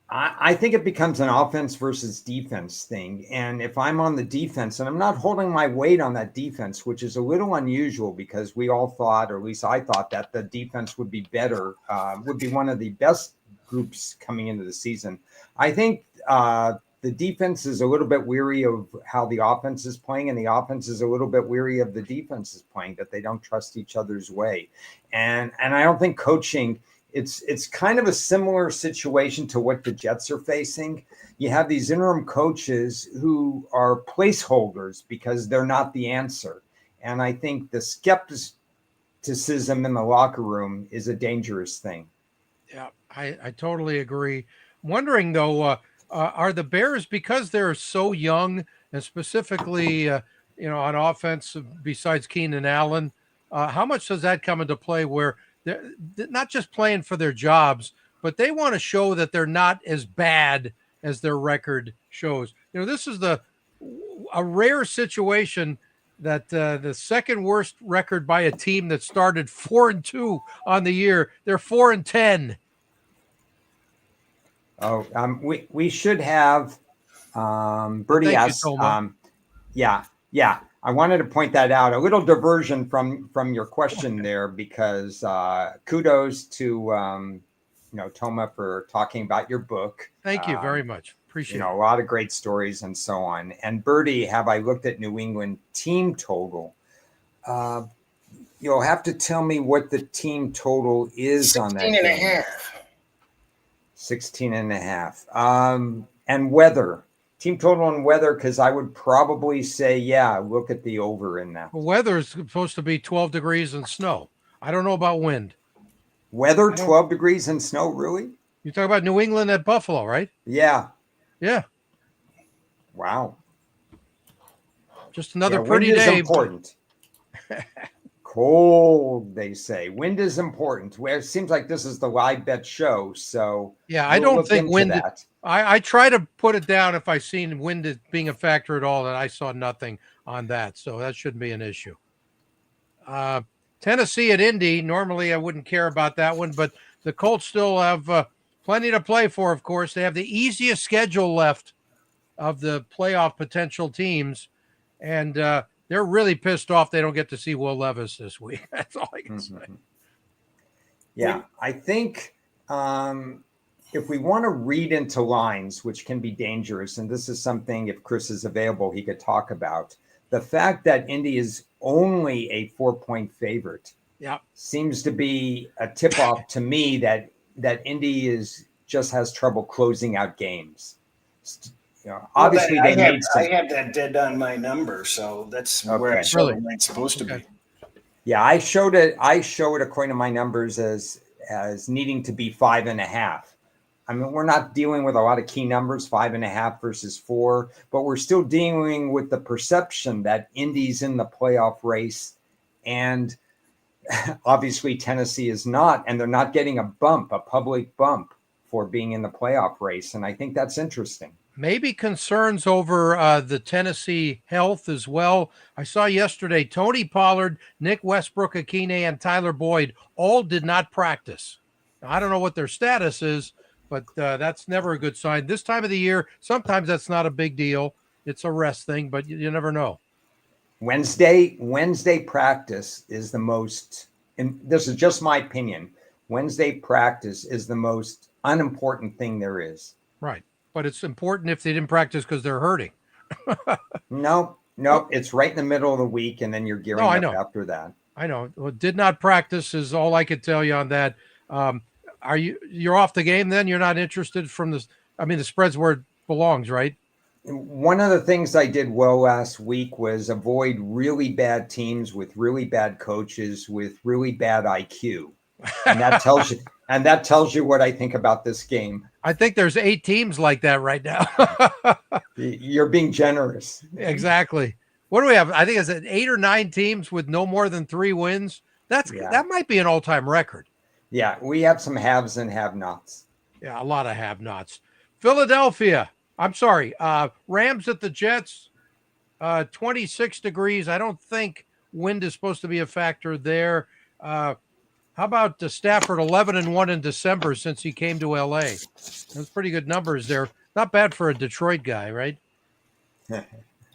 I think it becomes an offense versus defense thing. And if I'm on the defense, and I'm not holding my weight on that defense, which is a little unusual because we all thought, or at least I thought, that the defense would be better, would be one of the best groups coming into the season. I think the defense is a little bit weary of how the offense is playing, and the offense is a little bit weary of the defense is playing, that they don't trust each other's way. And I don't think coaching, it's kind of a similar situation to what the Jets are facing. You have these interim coaches who are placeholders because they're not the answer. And I think the skepticism in the locker room is a dangerous thing. Yeah, I totally agree. I'm wondering, though, are the Bears, because they're so young, and specifically, on offense, besides Keenan Allen, how much does that come into play where they're not just playing for their jobs, but they want to show that they're not as bad as their record shows? This is a rare situation that the second worst record by a team that started 4-2 on the year, they're 4-10. Oh, we should have Bertie asks. Yeah. I wanted to point that out. A little diversion from your question there, because kudos to Toma for talking about your book. Thank you very much. Appreciate it. A lot of great stories and so on. And Bertie, have I looked at New England team total? You'll have to tell me what the team total is on that. 16.5. And weather. Team total and weather, because I would probably say, look at the over in that. Weather is supposed to be 12 degrees and snow. I don't know about wind. Weather, 12 degrees and snow, really? You talk about New England at Buffalo, right? Yeah. Yeah. Wow. Just another pretty day. Wind is important. Cold, they say. Wind is important. Well, it seems like this is the live bet show, so I don't think wind. I try to put it down if I seen wind as being a factor at all, and I saw nothing on that, so that shouldn't be an issue. Tennessee at Indy. Normally, I wouldn't care about that one, but the Colts still have plenty to play for. Of course, they have the easiest schedule left of the playoff potential teams, and they're really pissed off they don't get to see Will Levis this week. That's all I can say. Yeah, I think if we want to read into lines, which can be dangerous, and this is something, if Cris is available, he could talk about, the fact that Indy is only a 4-point favorite seems to be a tip-off to me that Indy just has trouble closing out games. Obviously, I have that dead on my number, so that's where I showed it. It's supposed to be. Yeah, I showed it according to my numbers as needing to be 5.5. I mean, we're not dealing with a lot of key numbers, 5.5 versus 4, but we're still dealing with the perception that Indy's in the playoff race, and obviously Tennessee is not, and they're not getting a public bump for being in the playoff race, and I think that's interesting. Maybe concerns over the Tennessee health as well. I saw yesterday Tony Pollard, Nick Westbrook-Akine, and Tyler Boyd all did not practice. Now, I don't know what their status is, but that's never a good sign. This time of the year, sometimes that's not a big deal. It's a rest thing, but you never know. Wednesday practice is the most, and this is just my opinion, Wednesday practice is the most unimportant thing there is. Right. But it's important if they didn't practice because they're hurting. No, it's right in the middle of the week, and then you're gearing up after that. I know. Well, did not practice is all I could tell you on that. You're off the game then? You're not interested from this? I mean, the spread's where it belongs, right? One of the things I did well last week was avoid really bad teams with really bad coaches with really bad IQ. And that tells you what I think about this game. I think there's 8 teams like that right now. You're being generous. Exactly. What do we have? I think it's 8 or 9 teams with no more than 3 wins. That might be an all-time record. Yeah, we have some haves and have-nots. Yeah, a lot of have-nots. Philadelphia. I'm sorry. Rams at the Jets. 26 degrees. I don't think wind is supposed to be a factor there. How about Stafford 11-1 in December since he came to LA? Those pretty good numbers there. Not bad for a Detroit guy, right?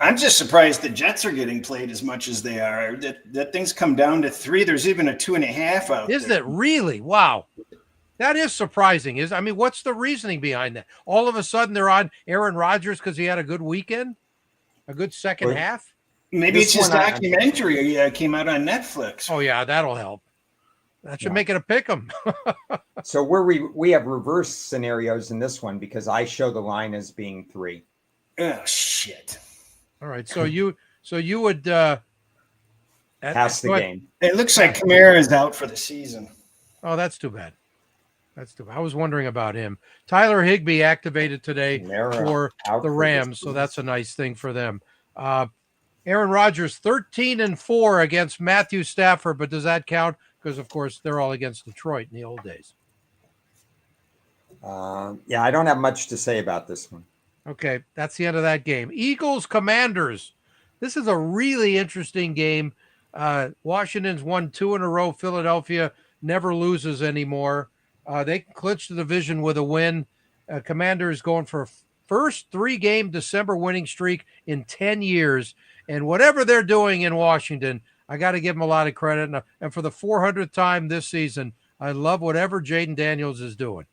I'm just surprised the Jets are getting played as much as they are. That thing's come down to 3. There's even a 2.5 out. Is it really? Wow. That is surprising. What's the reasoning behind that? All of a sudden they're on Aaron Rodgers because he had a good weekend, a good second half. Maybe it's his documentary came out on Netflix. Oh yeah, that'll help. That should make it a pick 'em. So we have reverse scenarios in this one because I show the line as being 3. Oh shit! All right, so you would pass the game. It looks like Kamara is out for the season. Oh, that's too bad. I was wondering about him. Tyler Higbee activated today for the Rams, so that's a nice thing for them. Aaron Rodgers 13-4 against Matthew Stafford, but does that count? Because of course they're all against Detroit in the old days. I don't have much to say about this one. Okay, that's the end of that game. Eagles Commanders. This is a really interesting game. Washington's won 2 in a row. Philadelphia never loses anymore. They clinched the division with a win. Commanders going for a first 3-game December winning streak in 10 years. And whatever they're doing in Washington, I got to give them a lot of credit. And for the 400th time this season, I love whatever Jaden Daniels is doing.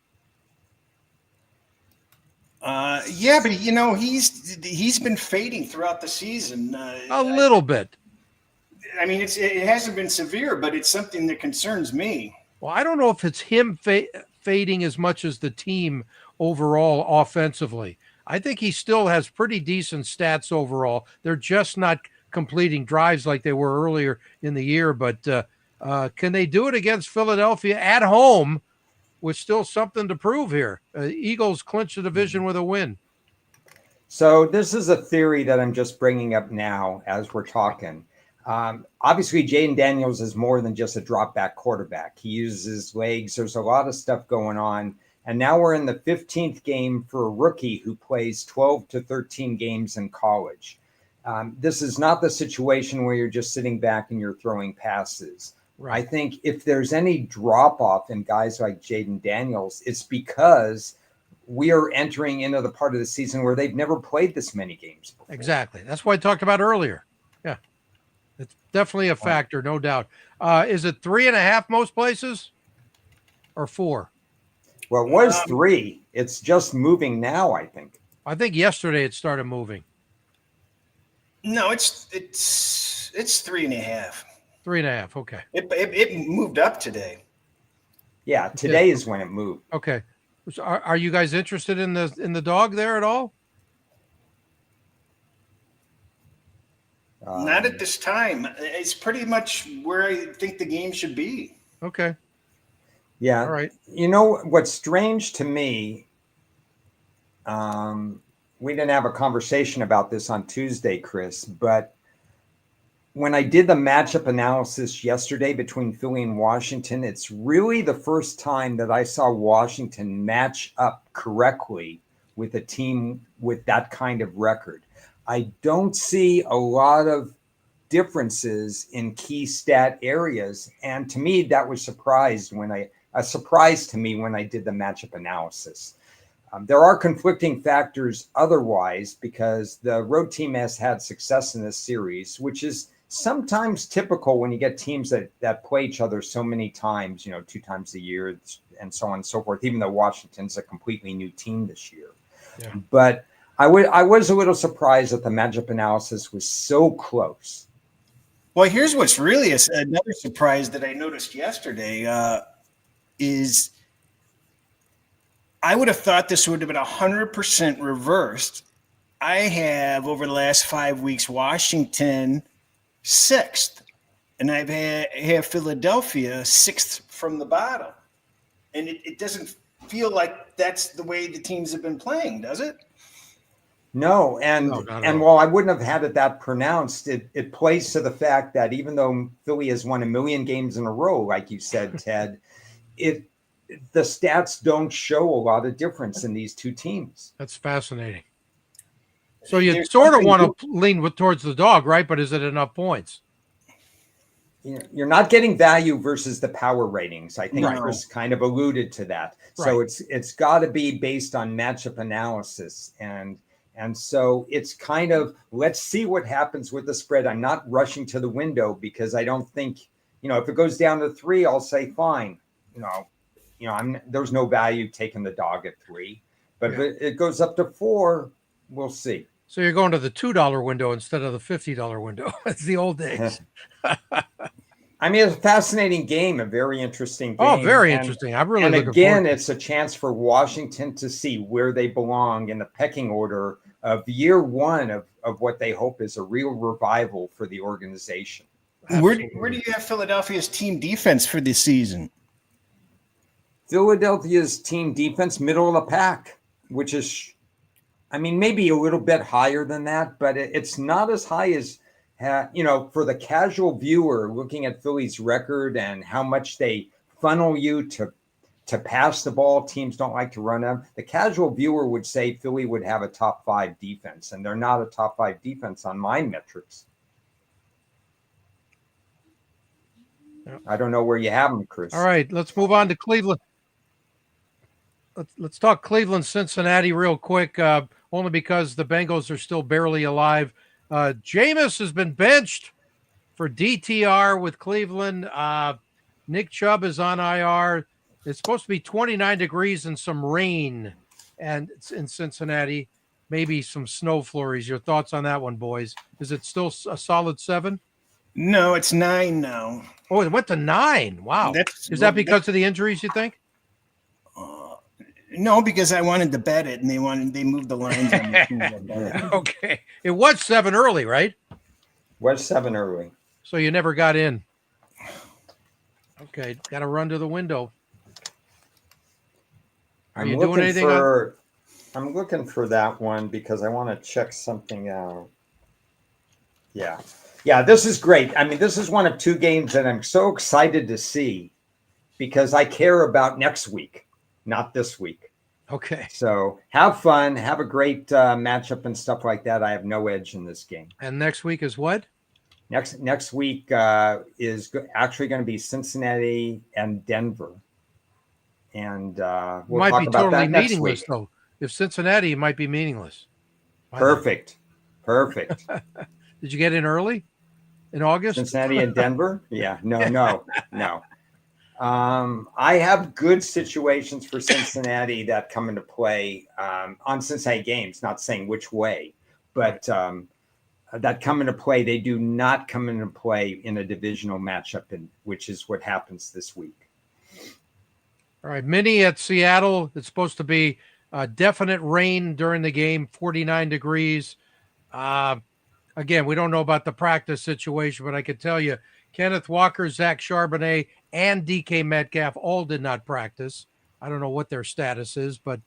But he's been fading throughout the season. A little bit. I mean, it hasn't been severe, but it's something that concerns me. Well, I don't know if it's him fading as much as the team overall offensively. I think he still has pretty decent stats overall. They're just not completing drives like they were earlier in the year. But can they do it against Philadelphia at home with still something to prove here? Eagles clinch the division with a win. So this is a theory that I'm just bringing up now as we're talking. Obviously, Jaden Daniels is more than just a drop back quarterback. He uses his legs. There's a lot of stuff going on. And now we're in the 15th game for a rookie who plays 12 to 13 games in college. This is not the situation where you're just sitting back and you're throwing passes. Right. I think if there's any drop off in guys like Jaden Daniels, it's because we are entering into the part of the season where they've never played this many games before. Exactly. That's what I talked about earlier. Yeah. It's definitely a factor, no doubt. Is it 3.5 most places or 4? Well, it was 3. It's just moving now, I think. I think yesterday it started moving. No, it's 3.5. 3.5. Okay. It moved up today. Yeah, today is when it moved. Okay. So are you guys interested in the dog there at all? Not at this time. It's pretty much where I think the game should be. Okay. Yeah. All right. You know what's strange to me? We didn't have a conversation about this on Tuesday, Cris, but when I did the matchup analysis yesterday between Philly and Washington, it's really the first time that I saw Washington match up correctly with a team with that kind of record. I don't see a lot of differences in key stat areas. And to me, that was a surprise to me when I did the matchup analysis. There are conflicting factors otherwise because the road team has had success in this series, which is sometimes typical when you get teams that play each other so many times, 2 times a year and so on and so forth, even though Washington's a completely new team this year. Yeah. But I was a little surprised that the matchup analysis was so close. Well, here's what's really another surprise that I noticed yesterday is I would have thought this would have been 100% reversed. I have, over the last 5 weeks, Washington 6th, and I have Philadelphia 6th from the bottom. And it doesn't feel like that's the way the teams have been playing, does it? No, and while I wouldn't have had it that pronounced, it plays to the fact that even though Philly has won 1 million games in a row, like you said, Ted, the stats don't show a lot of difference in these two teams. That's fascinating. So you sort of want to lean towards the dog, right? But is it enough points? You're not getting value versus the power ratings. I think Cris kind of alluded to that. So it's got to be based on matchup analysis. And so it's kind of, let's see what happens with the spread. I'm not rushing to the window because I don't think, if it goes down to 3, I'll say fine. There's no value taking the dog at 3, but if it goes up to 4, we'll see. So you're going to the $2 window instead of the $50 window. It's the old days. I mean, it's a fascinating game, a very interesting game. Oh, very interesting. I'm really looking again, forward to it. it's a chance for Washington to see where they belong in the pecking order of year 1 of what they hope is a real revival for the organization. Where do you have Philadelphia's team defense for this season? Philadelphia's team defense, middle of the pack, which is, maybe a little bit higher than that, but it's not as high as, for the casual viewer looking at Philly's record and how much they funnel you to pass the ball. Teams don't like to run them. The casual viewer would say Philly would have a top 5 defense, and they're not a top 5 defense on my metrics. I don't know where you have them, Cris. All right, let's move on to Cleveland. Let's talk Cleveland, Cincinnati real quick, only because the Bengals are still barely alive. Jameis has been benched for DTR with Cleveland. Nick Chubb is on IR. It's supposed to be 29 degrees and some rain and it's in Cincinnati, maybe some snow flurries. Your thoughts on that one, boys? Is it still a solid 7? No, it's 9 now. Oh, it went to 9. Wow. Is that because of the injuries, you think? No, because I wanted to bet it, and they moved the lines on me. Okay. It was 7 early, right? Was 7 early. So you never got in. Okay, got to run to the window. Are you doing anything? I'm looking for that one because I want to check something out. Yeah, this is great. This is one of 2 games that I'm so excited to see because I care about next week. Not this week. Okay. So have fun. Have a great matchup and stuff like that. I have no edge in this game. And next week is what? Next week is actually going to be Cincinnati and Denver. And we'll might talk be about totally that next meaningless, week. though. If Cincinnati, it might be meaningless. Perfect. Did you get in early in August? Cincinnati and Denver? Yeah. No. I have good situations for Cincinnati that come into play on Cincinnati games, not saying which way, but that come into play. They do not come into play in a divisional matchup, which is what happens this week. All right. Minnie at Seattle. It's supposed to be definite rain during the game, 49 degrees. Again, we don't know about the practice situation, but I can tell you, Kenneth Walker, Zach Charbonnet, and DK Metcalf all did not practice. I don't know what their status is, but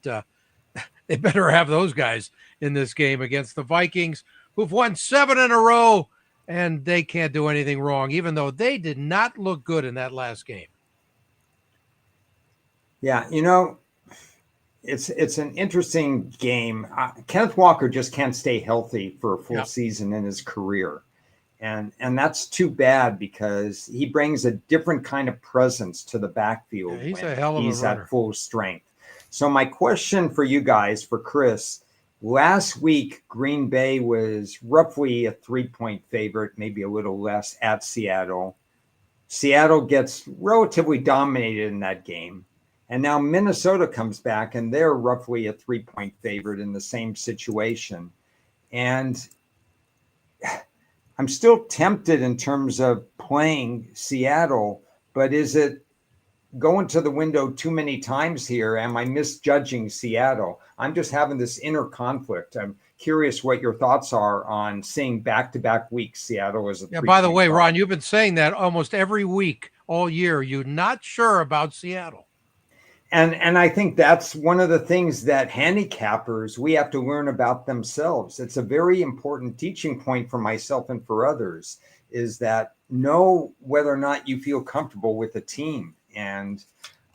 they better have those guys in this game against the Vikings, who've won 7 in a row, and they can't do anything wrong, even though they did not look good in that last game. Yeah, it's an interesting game. Kenneth Walker just can't stay healthy for a full season in his career. And that's too bad because he brings a different kind of presence to the backfield. Yeah, he's when a hell of a he's runner. at full strength. So my question for you guys, for Cris, last week, Green Bay was roughly a 3-point favorite, maybe a little less, at Seattle. Seattle gets relatively dominated in that game. And now Minnesota comes back, and they're roughly a 3-point favorite in the same situation. And I'm still tempted in terms of playing Seattle, but is it going to the window too many times here? Am I misjudging Seattle? I'm just having this inner conflict. I'm curious what your thoughts are on seeing back-to-back weeks Seattle as a By the way, 3-point Ron, you've been saying that almost every week all year. You're not sure about Seattle. And I think that's one of the things that handicappers, we have to learn about themselves. It's a very important teaching point for myself and for others, is that know whether or not you feel comfortable with the team. And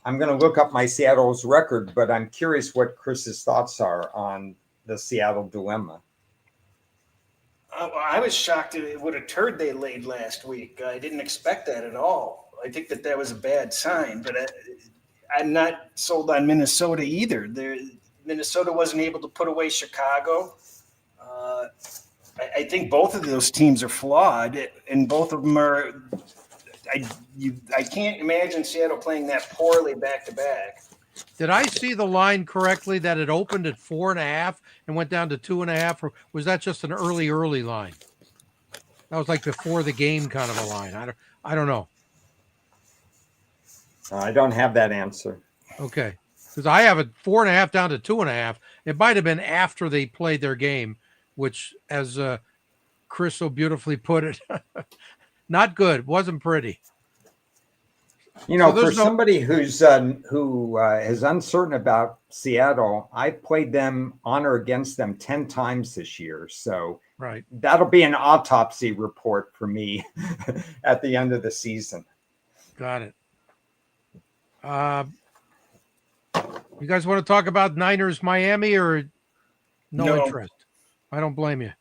I'm going to look up my Seattle's record, but I'm curious what Chris's thoughts are on the Seattle dilemma. I was shocked at what a turd they laid last week. I didn't expect that at all. I think that was a bad sign, but I'm not sold on Minnesota either. Minnesota wasn't able to put away Chicago. I think both of those teams are flawed, and both of them are. I can't imagine Seattle playing that poorly back to back. Did I see the line correctly that it opened at 4.5 and went down to 2.5, or was that just an early line? That was like before the game kind of a line. I don't know. I don't have that answer. Okay, because I have it 4.5 down to 2.5. It might have been after they played their game, which, as Cris so beautifully put it, not good. Wasn't pretty. You know, for somebody who is uncertain about Seattle, I played them on or against them 10 times this year. So right, that'll be an autopsy report for me at the end of the season. Got it. You guys want to talk about Niners Miami, or no interest? I don't blame you.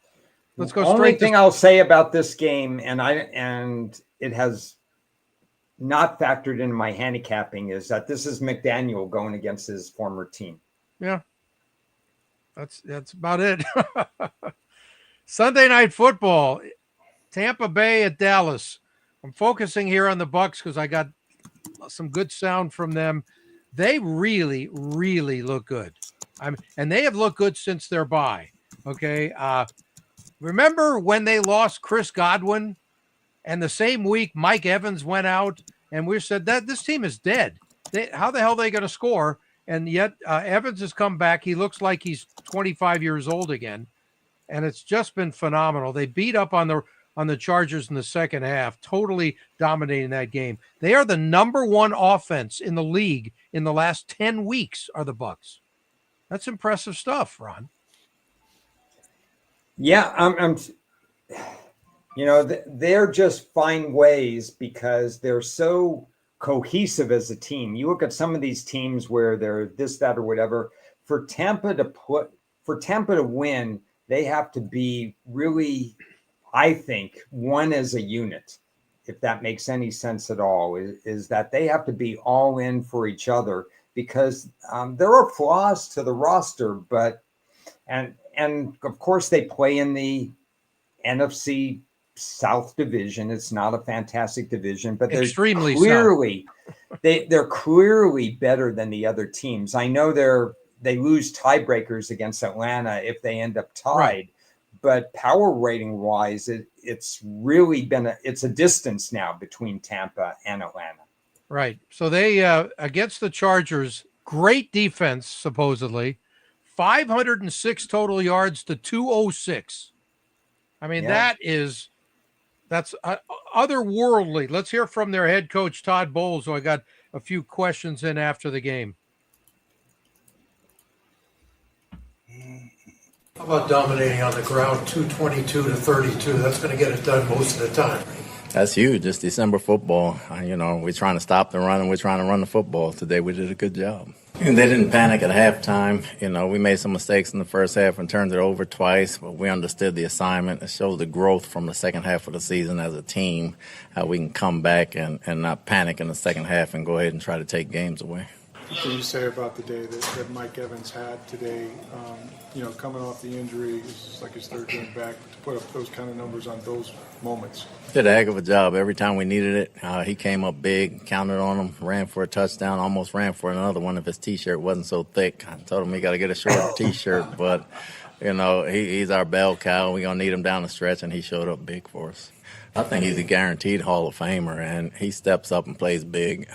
Let's go straight. Only thing I'll say about this game, and it has not factored into my handicapping, is that this is McDaniel going against his former team. Yeah, that's about it. Sunday Night Football, Tampa Bay at Dallas. I'm focusing here on the Bucs because I got some good sound from them. They really, really look good. And they have looked good since their bye. Okay. Remember when they lost Chris Godwin, and the same week Mike Evans went out, and we said that this team is dead. How the hell are they going to score? And yet Evans has come back. He looks like he's 25 years old again, and it's just been phenomenal. They beat up on the Chargers in the second half, totally dominating that game. They are the number one offense in the league in the last 10 weeks are the Bucs. That's impressive stuff, Ron. Yeah, they're just find ways because they're so cohesive as a team. You look at some of these teams where they're this, that, or whatever. For Tampa to win, they have to be really, I think, one as a unit, if that makes any sense at all, is that they have to be all in for each other, because there are flaws to the roster, but and of course they play in the NFC South division. It's not a fantastic division, but they're extremely clearly they're clearly better than the other teams. I know they lose tiebreakers against Atlanta if they end up tied. Right. But power rating wise, it's really been it's a distance now between Tampa and Atlanta. Right. So they against the Chargers, great defense, supposedly, 506 total yards to 206. I mean, that's otherworldly. Let's hear from their head coach, Todd Bowles, who I got a few questions in after the game. How about dominating on the ground, 222 to 32? That's going to get it done most of the time. That's huge. It's December football. We're trying to stop the run, and we're trying to run the football. Today we did a good job. And they didn't panic at halftime. We made some mistakes in the first half and turned it over twice, but we understood the assignment. It shows the growth from the second half of the season as a team, how we can come back and not panic in the second half and go ahead and try to take games away. What can you say about the day that Mike Evans had today? Coming off the injury, it's like his third game back. To put up those kind of numbers on those moments. Did a heck of a job every time we needed it. He came up big, counted on him, ran for a touchdown, almost ran for another one if his T-shirt wasn't so thick. I told him he got to get a shorter T-shirt, but, he's our bell cow. We're going to need him down the stretch, and he showed up big for us. I think he's a guaranteed Hall of Famer, and he steps up and plays big.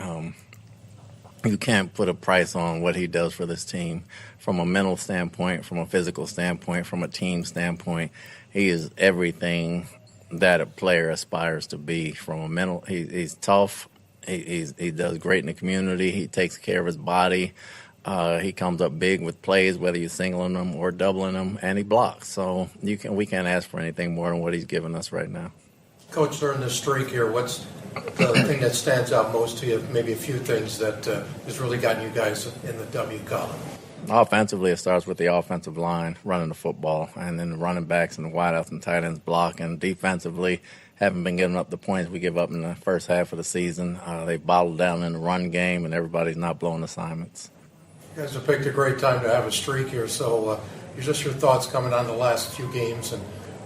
You can't put a price on what he does for this team from a mental standpoint, from a physical standpoint, from a team standpoint. He is everything that a player aspires to be. From a mental, he's tough. He does great in the community. He takes care of his body. He comes up big with plays, whether you're singling him or doubling him, and he blocks. So we can't ask for anything more than what he's giving us right now. Coach, during this streak here, what's the thing that stands out most to you? Maybe a few things that has really gotten you guys in the W column. Offensively, it starts with the offensive line running the football, and then the running backs and the wideouts and tight ends blocking. Defensively, haven't been giving up the points we give up in the first half of the season. They bottled down in the run game, and everybody's not blowing assignments. You guys have picked a great time to have a streak here, so just your thoughts coming on the last few games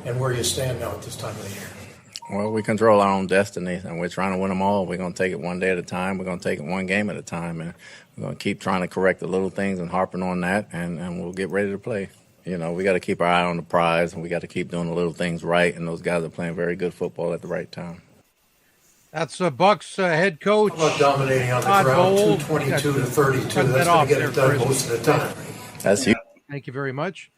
and where you stand now at this time of the year. Well, we control our own destiny, and we're trying to win them all. We're going to take it one day at a time. We're going to take it one game at a time, and we're going to keep trying to correct the little things and harping on that, and we'll get ready to play. We got to keep our eye on the prize, and we got to keep doing the little things right, and those guys are playing very good football at the right time. That's Bucks head coach. How about dominating on the ground, 222 to 32. That's going to get it done most of the time. That's huge. Thank you very much.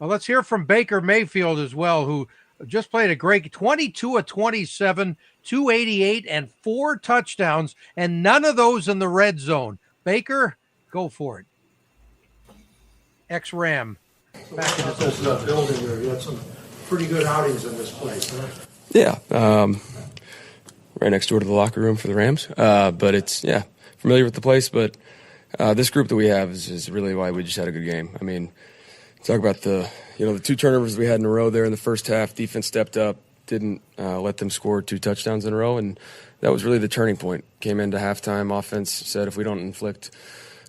Well, let's hear from Baker Mayfield as well, who just played a great 22 of 27, 288, and 4 touchdowns, and none of those in the red zone. Baker, go for it. Ex-Ram. Back in this building there, you had some pretty good outings in this place, huh? Yeah. Right next door to the locker room for the Rams. But it's, familiar with the place. But this group that we have is really why we just had a good game. I mean, talk about the 2 turnovers we had in a row there in the first half. Defense stepped up, didn't let them score 2 touchdowns in a row, and that was really the turning point. Came into halftime, offense said if we don't inflict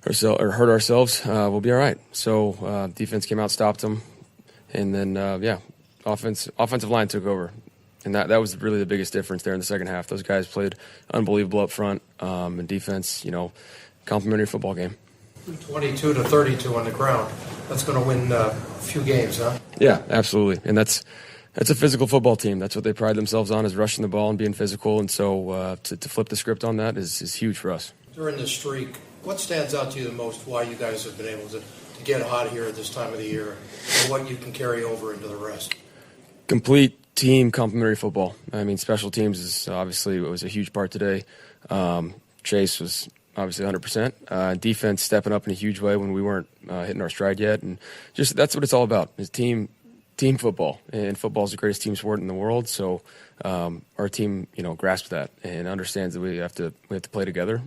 or hurt ourselves, we'll be all right. So defense came out, stopped them, and then offensive line took over, and that was really the biggest difference there in the second half. Those guys played unbelievable up front, and defense, complimentary football game. 22 to 32 on the ground. That's going to win a few games, huh? Yeah, absolutely. And that's a physical football team. That's what they pride themselves on, is rushing the ball and being physical. And so to flip the script on that is huge for us. During the streak, what stands out to you the most, why you guys have been able to get hot here at this time of the year, and what you can carry over into the rest? Complete team complementary football. I mean, special teams is obviously it was a huge part today. Chase was obviously 100%. Defense stepping up in a huge way when we weren't hitting our stride yet. And just that's what it's all about, is team football. And football is the greatest team sport in the world. So our team, grasps that and understands that we have to play together.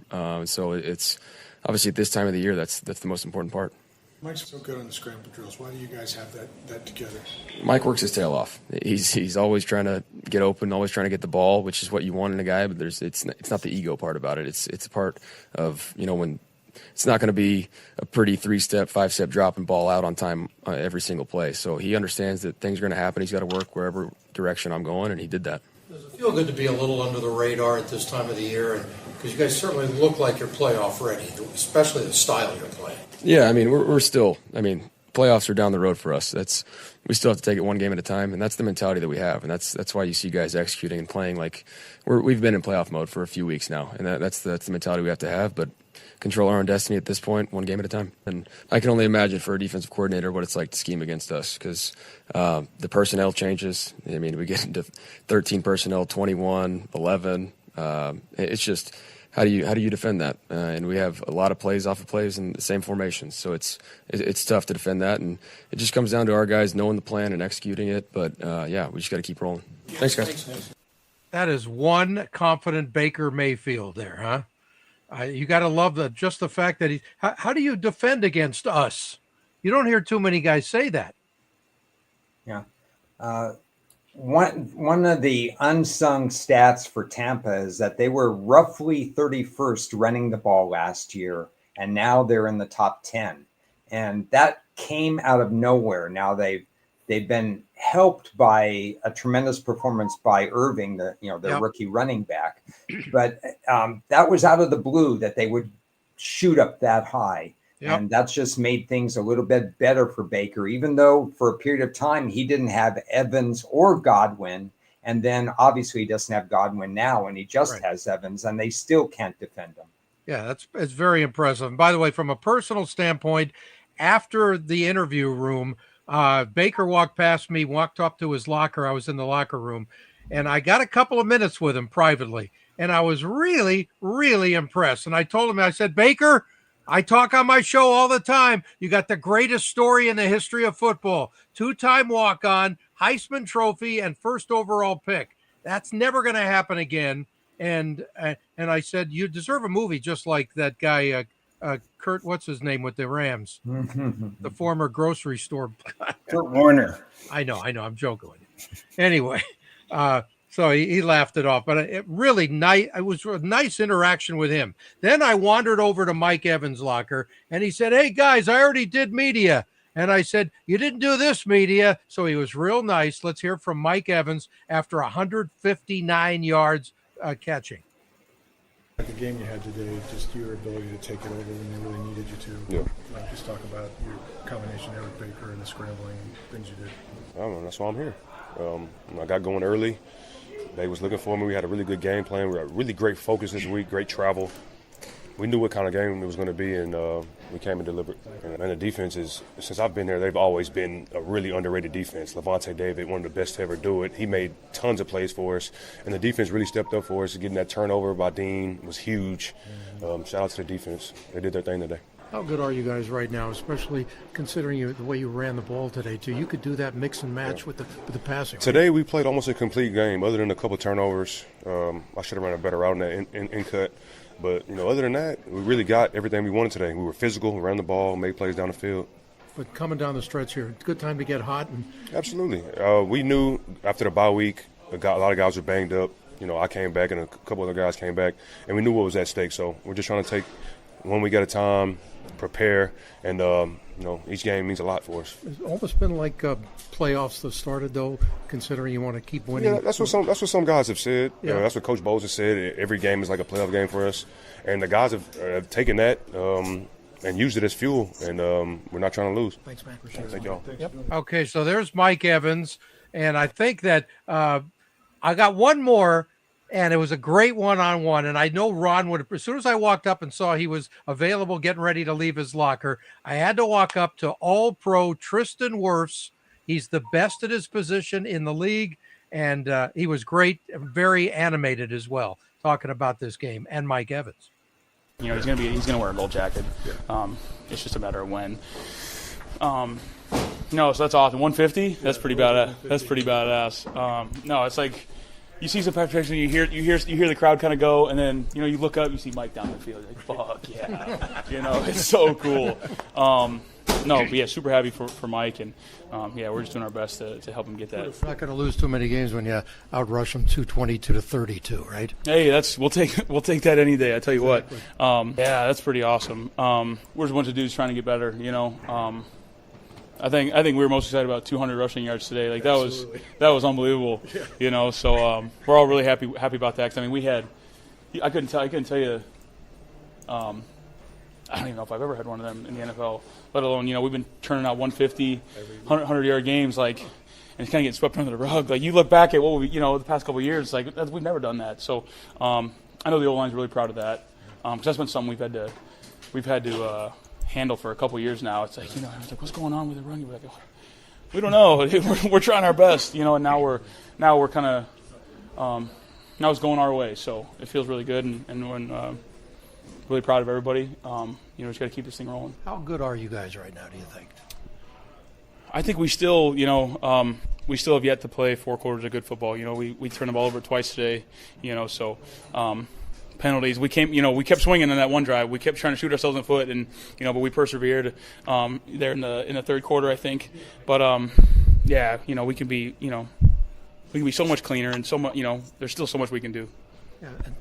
So it's obviously at this time of the year, that's the most important part. Mike's so good on the scramble drills. Why do you guys have that together? Mike works his tail off. He's always trying to get open, always trying to get the ball, which is what you want in a guy. But it's not the ego part about it. It's a part of when it's not going to be a pretty 3-step, 5-step drop and ball out on time every single play. So he understands that things are going to happen. He's got to work wherever direction I'm going, and he did that. Does it feel good to be a little under the radar at this time of the year? Because you guys certainly look like you're playoff ready, especially the style you're playing. Yeah, I mean, we're still, playoffs are down the road for us. We still have to take it one game at a time, and that's the mentality that we have, and that's why you see guys executing and playing like we've been in playoff mode for a few weeks now, and that's the mentality we have to have, but control our own destiny at this point, one game at a time. And I can only imagine for a defensive coordinator what it's like to scheme against us, because the personnel changes. I mean, we get into 13 personnel, 21, 11. It's just how do you defend that? And we have a lot of plays off of plays in the same formation, so it's tough to defend that. And it just comes down to our guys knowing the plan and executing it. But we just got to keep rolling. Thanks, guys. That is one confident Baker Mayfield there, huh? You got to love just the fact that how do you defend against us? You don't hear too many guys say that. Yeah. One of the unsung stats for Tampa is that they were roughly 31st running the ball last year and now they're in the top 10. And that came out of nowhere. Now they've been helped by a tremendous performance by Irving, their rookie running back. But that was out of the blue that they would shoot up that high. Yep. And that's just made things a little bit better for Baker, even though for a period of time he didn't have Evans or Godwin. And then obviously he doesn't have Godwin now, and he just has Evans, and they still can't defend him. Yeah, it's very impressive. And by the way, from a personal standpoint, after the interview room, Baker walked past me, walked up to his locker. I was in the locker room, and I got a couple of minutes with him privately. And I was really, really impressed. And I told him, I said, Baker, I talk on my show all the time. You got the greatest story in the history of football. 2-time walk-on, Heisman Trophy, and first overall pick. That's never going to happen again. And I said, you deserve a movie just like that guy, Kurt, what's his name with the Rams? The former grocery store. Kurt Warner. I know. I'm joking with you. Anyway, so he laughed it off, but it really nice. It was a nice interaction with him. Then I wandered over to Mike Evans' locker, and he said, "Hey guys, I already did media." And I said, "You didn't do this media." So he was real nice. Let's hear from Mike Evans after 159 yards catching. The game you had today, just your ability to take it over when they really needed you to. Yeah. Just talk about your combination there with Baker and the scrambling things you did. I don't know, that's why I'm here. I got going early. They was looking for me. We had a really good game plan. We had really great focus this week, great travel. We knew what kind of game it was going to be, and we came and delivered. And the defense is, since I've been there, they've always been a really underrated defense. Levante David, one of the best to ever do it. He made tons of plays for us, and the defense really stepped up for us. Getting that turnover by Dean was huge. Shout out to the defense. They did their thing today. How good are you guys right now, especially considering the way you ran the ball today, too? You could do that mix and match with the passing. Today we played almost a complete game, other than a couple turnovers. I should have run a better route in that in cut. But, other than that, we really got everything we wanted today. We were physical, we ran the ball, made plays down the field. But coming down the stretch here, good time to get hot. Absolutely. We knew after the bye week, a lot of guys were banged up. I came back and a couple other guys came back, and we knew what was at stake. So we're just trying to take 1 week at a time, prepare, and each game means a lot for us. It's almost been like playoffs that started, though, considering you want to keep winning. Yeah, that's what some guys have said. Yeah. That's what Coach Bowles has said. Every game is like a playoff game for us, and the guys have taken that and used it as fuel, and we're not trying to lose. Thanks, man. Thank y'all. Yep. Okay, so there's Mike Evans, and I think that I got one more. And it was a great one-on-one. And I know Ron would, as soon as I walked up and saw he was available, getting ready to leave his locker, I had to walk up to All-Pro Tristan Wirfs. He's the best at his position in the league. And he was great, very animated as well, talking about this game, and Mike Evans. He's gonna wear a gold jacket. Yeah. It's just a matter of when. So that's awesome. 150. That's pretty badass. That's pretty badass. No, it's like you see some penetration, you hear the crowd kind of go, and then you look up, you see Mike down the field. You're like, fuck yeah, it's so cool. But yeah, super happy for Mike, and we're just doing our best to help him get that. You're not going to lose too many games when you outrush them 222-32, right? Hey, we'll take that any day. I tell you what. That's pretty awesome. We're just a bunch of dudes trying to get better. I think we were most excited about 200 rushing yards today. Like that was unbelievable. Yeah. So we're all really happy about that. 'Cause, I mean, we had I couldn't tell you. I don't even know if I've ever had one of them in the NFL. Let alone we've been turning out 150, 100-yard games and it's kind of getting swept under the rug. Like you look back at what we the past couple of years, we've never done that. So I know the O-line's really proud of that because that's been something we've had to handle for a couple of years now. It's like it's like, what's going on with the run? We're like, we don't know. we're trying our best, and now we're kind of now it's going our way. So it feels really good, and we're really proud of everybody. Just got to keep this thing rolling. How good are you guys right now, do you think? I think we still, we still have yet to play 4 quarters of good football. We turned the ball over twice today, so penalties. We kept swinging on that one drive. We kept trying to shoot ourselves in the foot, and but we persevered there in the third quarter, I think. But we can be so much cleaner, and so much, there's still so much we can do.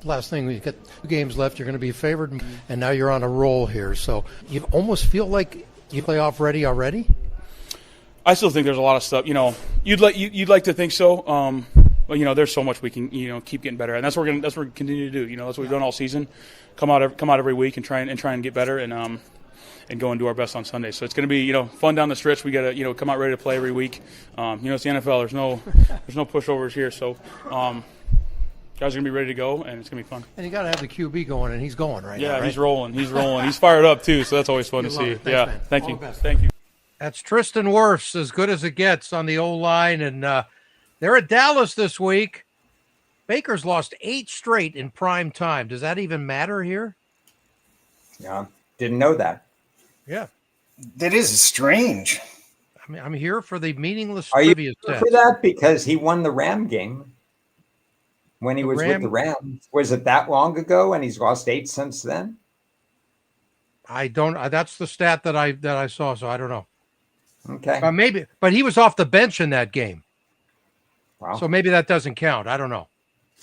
Last thing, we got 2 games left. You're going to be favored, and now you're on a roll here. So you almost feel like you playoff ready already. I still think there's a lot of stuff. You'd like to think so. But there's so much we can keep getting better, and that's what we're continue to do. That's what we've done all season. Come out every week and try and get better and go and do our best on Sunday. So it's going to be fun down the stretch. We got to come out ready to play every week. It's the NFL. There's no pushovers here. So. Guys are going to be ready to go, and it's going to be fun. And you got to have the QB going, and he's going now, Yeah, right? he's rolling. He's fired up, too, so that's always fun to see. Thanks, yeah, man. thank All you. the best. Thank you. That's Tristan Wirfs, as good as it gets on the O-line, and they're at Dallas this week. Baker's lost 8 straight in prime time. Does that even matter here? Yeah, didn't know that. Yeah. That is strange. I mean, I'm here for the meaningless Are you trivia here stats. for that? Because he won the Ram game when he was with Ram- the Rams. Was it that long ago? And he's lost 8 since then? I don't. That's the stat that I saw, so I don't know. Okay. Maybe, but he was off the bench in that game. Wow. So maybe that doesn't count. I don't know.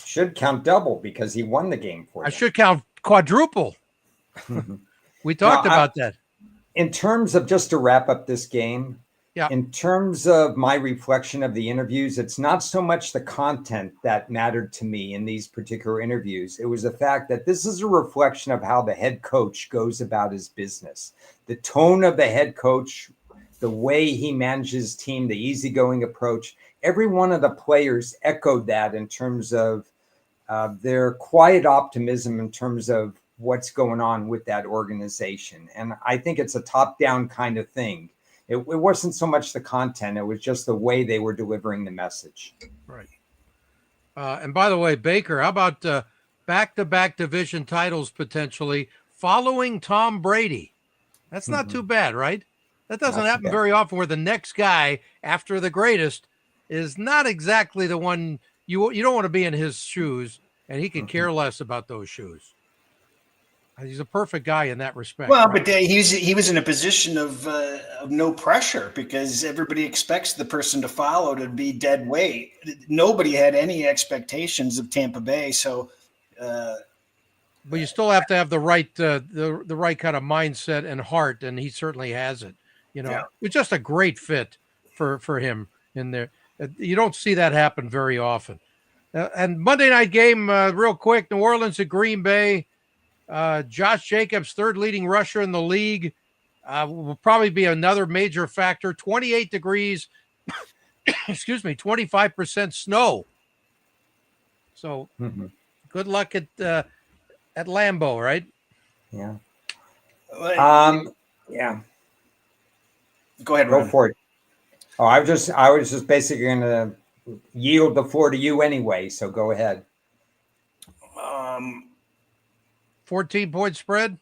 Should count double because he won the game for I them. should count quadruple. We talked about that. In terms of, just to wrap up this game, Yeah. in terms of my reflection of the interviews, it's not so much the content that mattered to me in these particular interviews. It was the fact that this is a reflection of how the head coach goes about his business. The tone of the head coach, the way he manages his team, the easygoing approach. Every one of the players echoed that in terms of their quiet optimism in terms of what's going on with that organization. And I think it's a top-down kind of thing. It wasn't so much the content. It was just the way they were delivering the message. Right. And by the way, Baker, how about back-to-back division titles potentially following Tom Brady? That's not too bad, right? That doesn't happen very often where the next guy after the greatest is not exactly the one you don't want to be in his shoes, and he could care less about those shoes. He's a perfect guy in that respect. Well, right? but he was in a position of no pressure because everybody expects the person to follow to be dead weight. Nobody had any expectations of Tampa Bay, so. But you still have to have the right the right kind of mindset and heart, and he certainly has it. It's just a great fit for him in there. You don't see that happen very often. And Monday night game, real quick, New Orleans at Green Bay. Josh Jacobs, third leading rusher in the league, will probably be another major factor. 28 degrees, 25% snow. So good luck at Lambeau, right? Yeah. Yeah. Go ahead, Go Ron. for it. Oh, I was just basically going to yield the floor to you anyway. So go ahead. 14-point spread?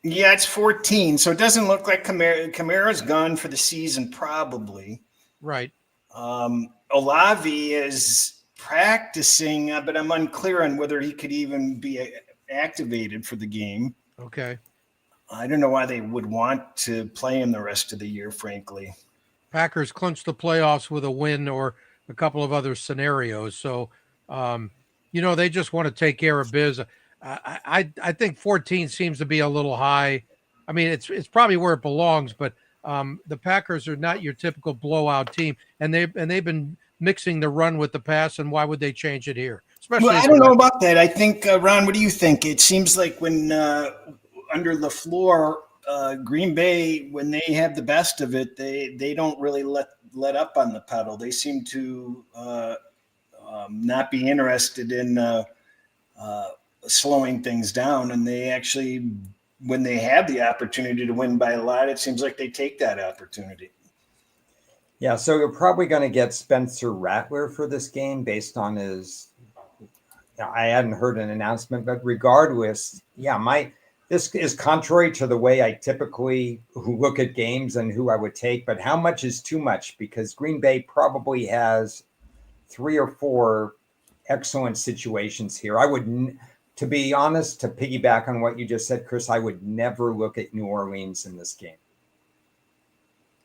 Yeah, it's 14. So it doesn't look like Kamara's gone for the season, probably. Right. Olave is practicing, but I'm unclear on whether he could even be activated for the game. Okay. I don't know why they would want to play him the rest of the year, frankly. Packers clinched the playoffs with a win or a couple of other scenarios. So, they just want to take care of biz. I think 14 seems to be a little high. I mean, it's probably where it belongs, but the Packers are not your typical blowout team, and they've been mixing the run with the pass. And why would they change it here? Especially, I don't know about that. I think Ron, what do you think? It seems like when under LaFleur, Green Bay, when they have the best of it, they don't really let up on the pedal. They seem to not be interested in slowing things down, and they actually, when they have the opportunity to win by a lot, it seems like they take that opportunity. Yeah, so you're probably going to get Spencer Rattler for this game based on his. I hadn't heard an announcement, but regardless, this is contrary to the way I typically look at games and who I would take. But how much is too much? Because Green Bay probably has 3 or 4 excellent situations here. I wouldn't. To be honest, to piggyback on what you just said, Chris, I would never look at New Orleans in this game.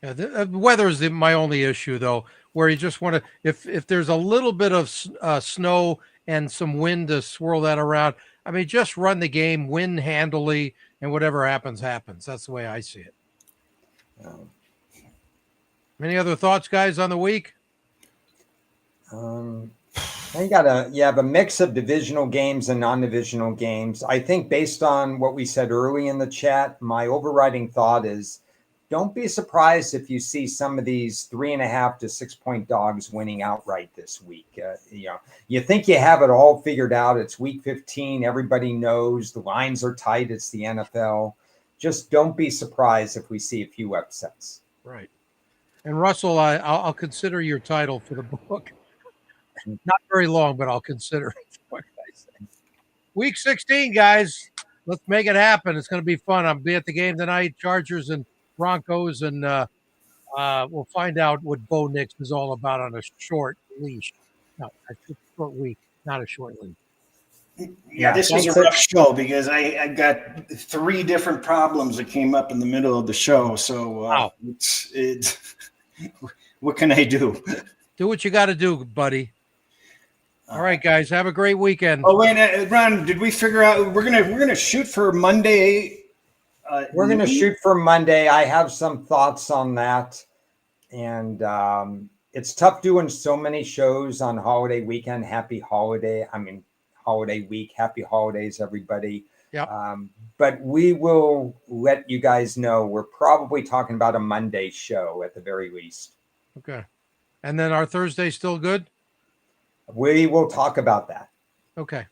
Yeah, the weather is my only issue, though, where you just want to, if there's a little bit of snow and some wind to swirl that around. I mean, just run the game, win handily, and whatever happens, happens. That's the way I see it. Any other thoughts, guys, on the week? You have a mix of divisional games and non-divisional games. I think based on what we said early in the chat, my overriding thought is don't be surprised if you see some of these 3.5 to 6 point dogs winning outright this week. You think you have it all figured out. It's week 15. Everybody knows the lines are tight. It's the NFL. Just don't be surprised if we see a few upsets. Right. And Russell, I'll consider your title for the book. Not very long, but I'll consider it. What can I say? Week 16, guys. Let's make it happen. It's going to be fun. I'll be at the game tonight, Chargers and Broncos, and we'll find out what Bo Nix is all about on a short leash. No, a short week, not a short leash. Yeah, this was a rough show because I got 3 different problems that came up in the middle of the show. So wow. What can I do? Do what you got to do, buddy. All right, guys, have a great weekend. Oh, wait, Ron, did we figure out we're gonna shoot for Monday? We're going to shoot for Monday. I have some thoughts on that. And it's tough doing so many shows on holiday weekend. Holiday week. Happy holidays, everybody. Yeah. But we will let you guys know. We're probably talking about a Monday show at the very least. Okay. And then our Thursday still good? We will talk about that. Okay.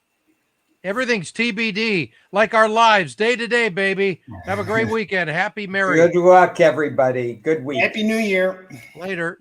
Everything's TBD, like our lives, day to day, baby. Have a great weekend. Happy Merry. Good luck, everybody. Good week. Happy New Year. Later.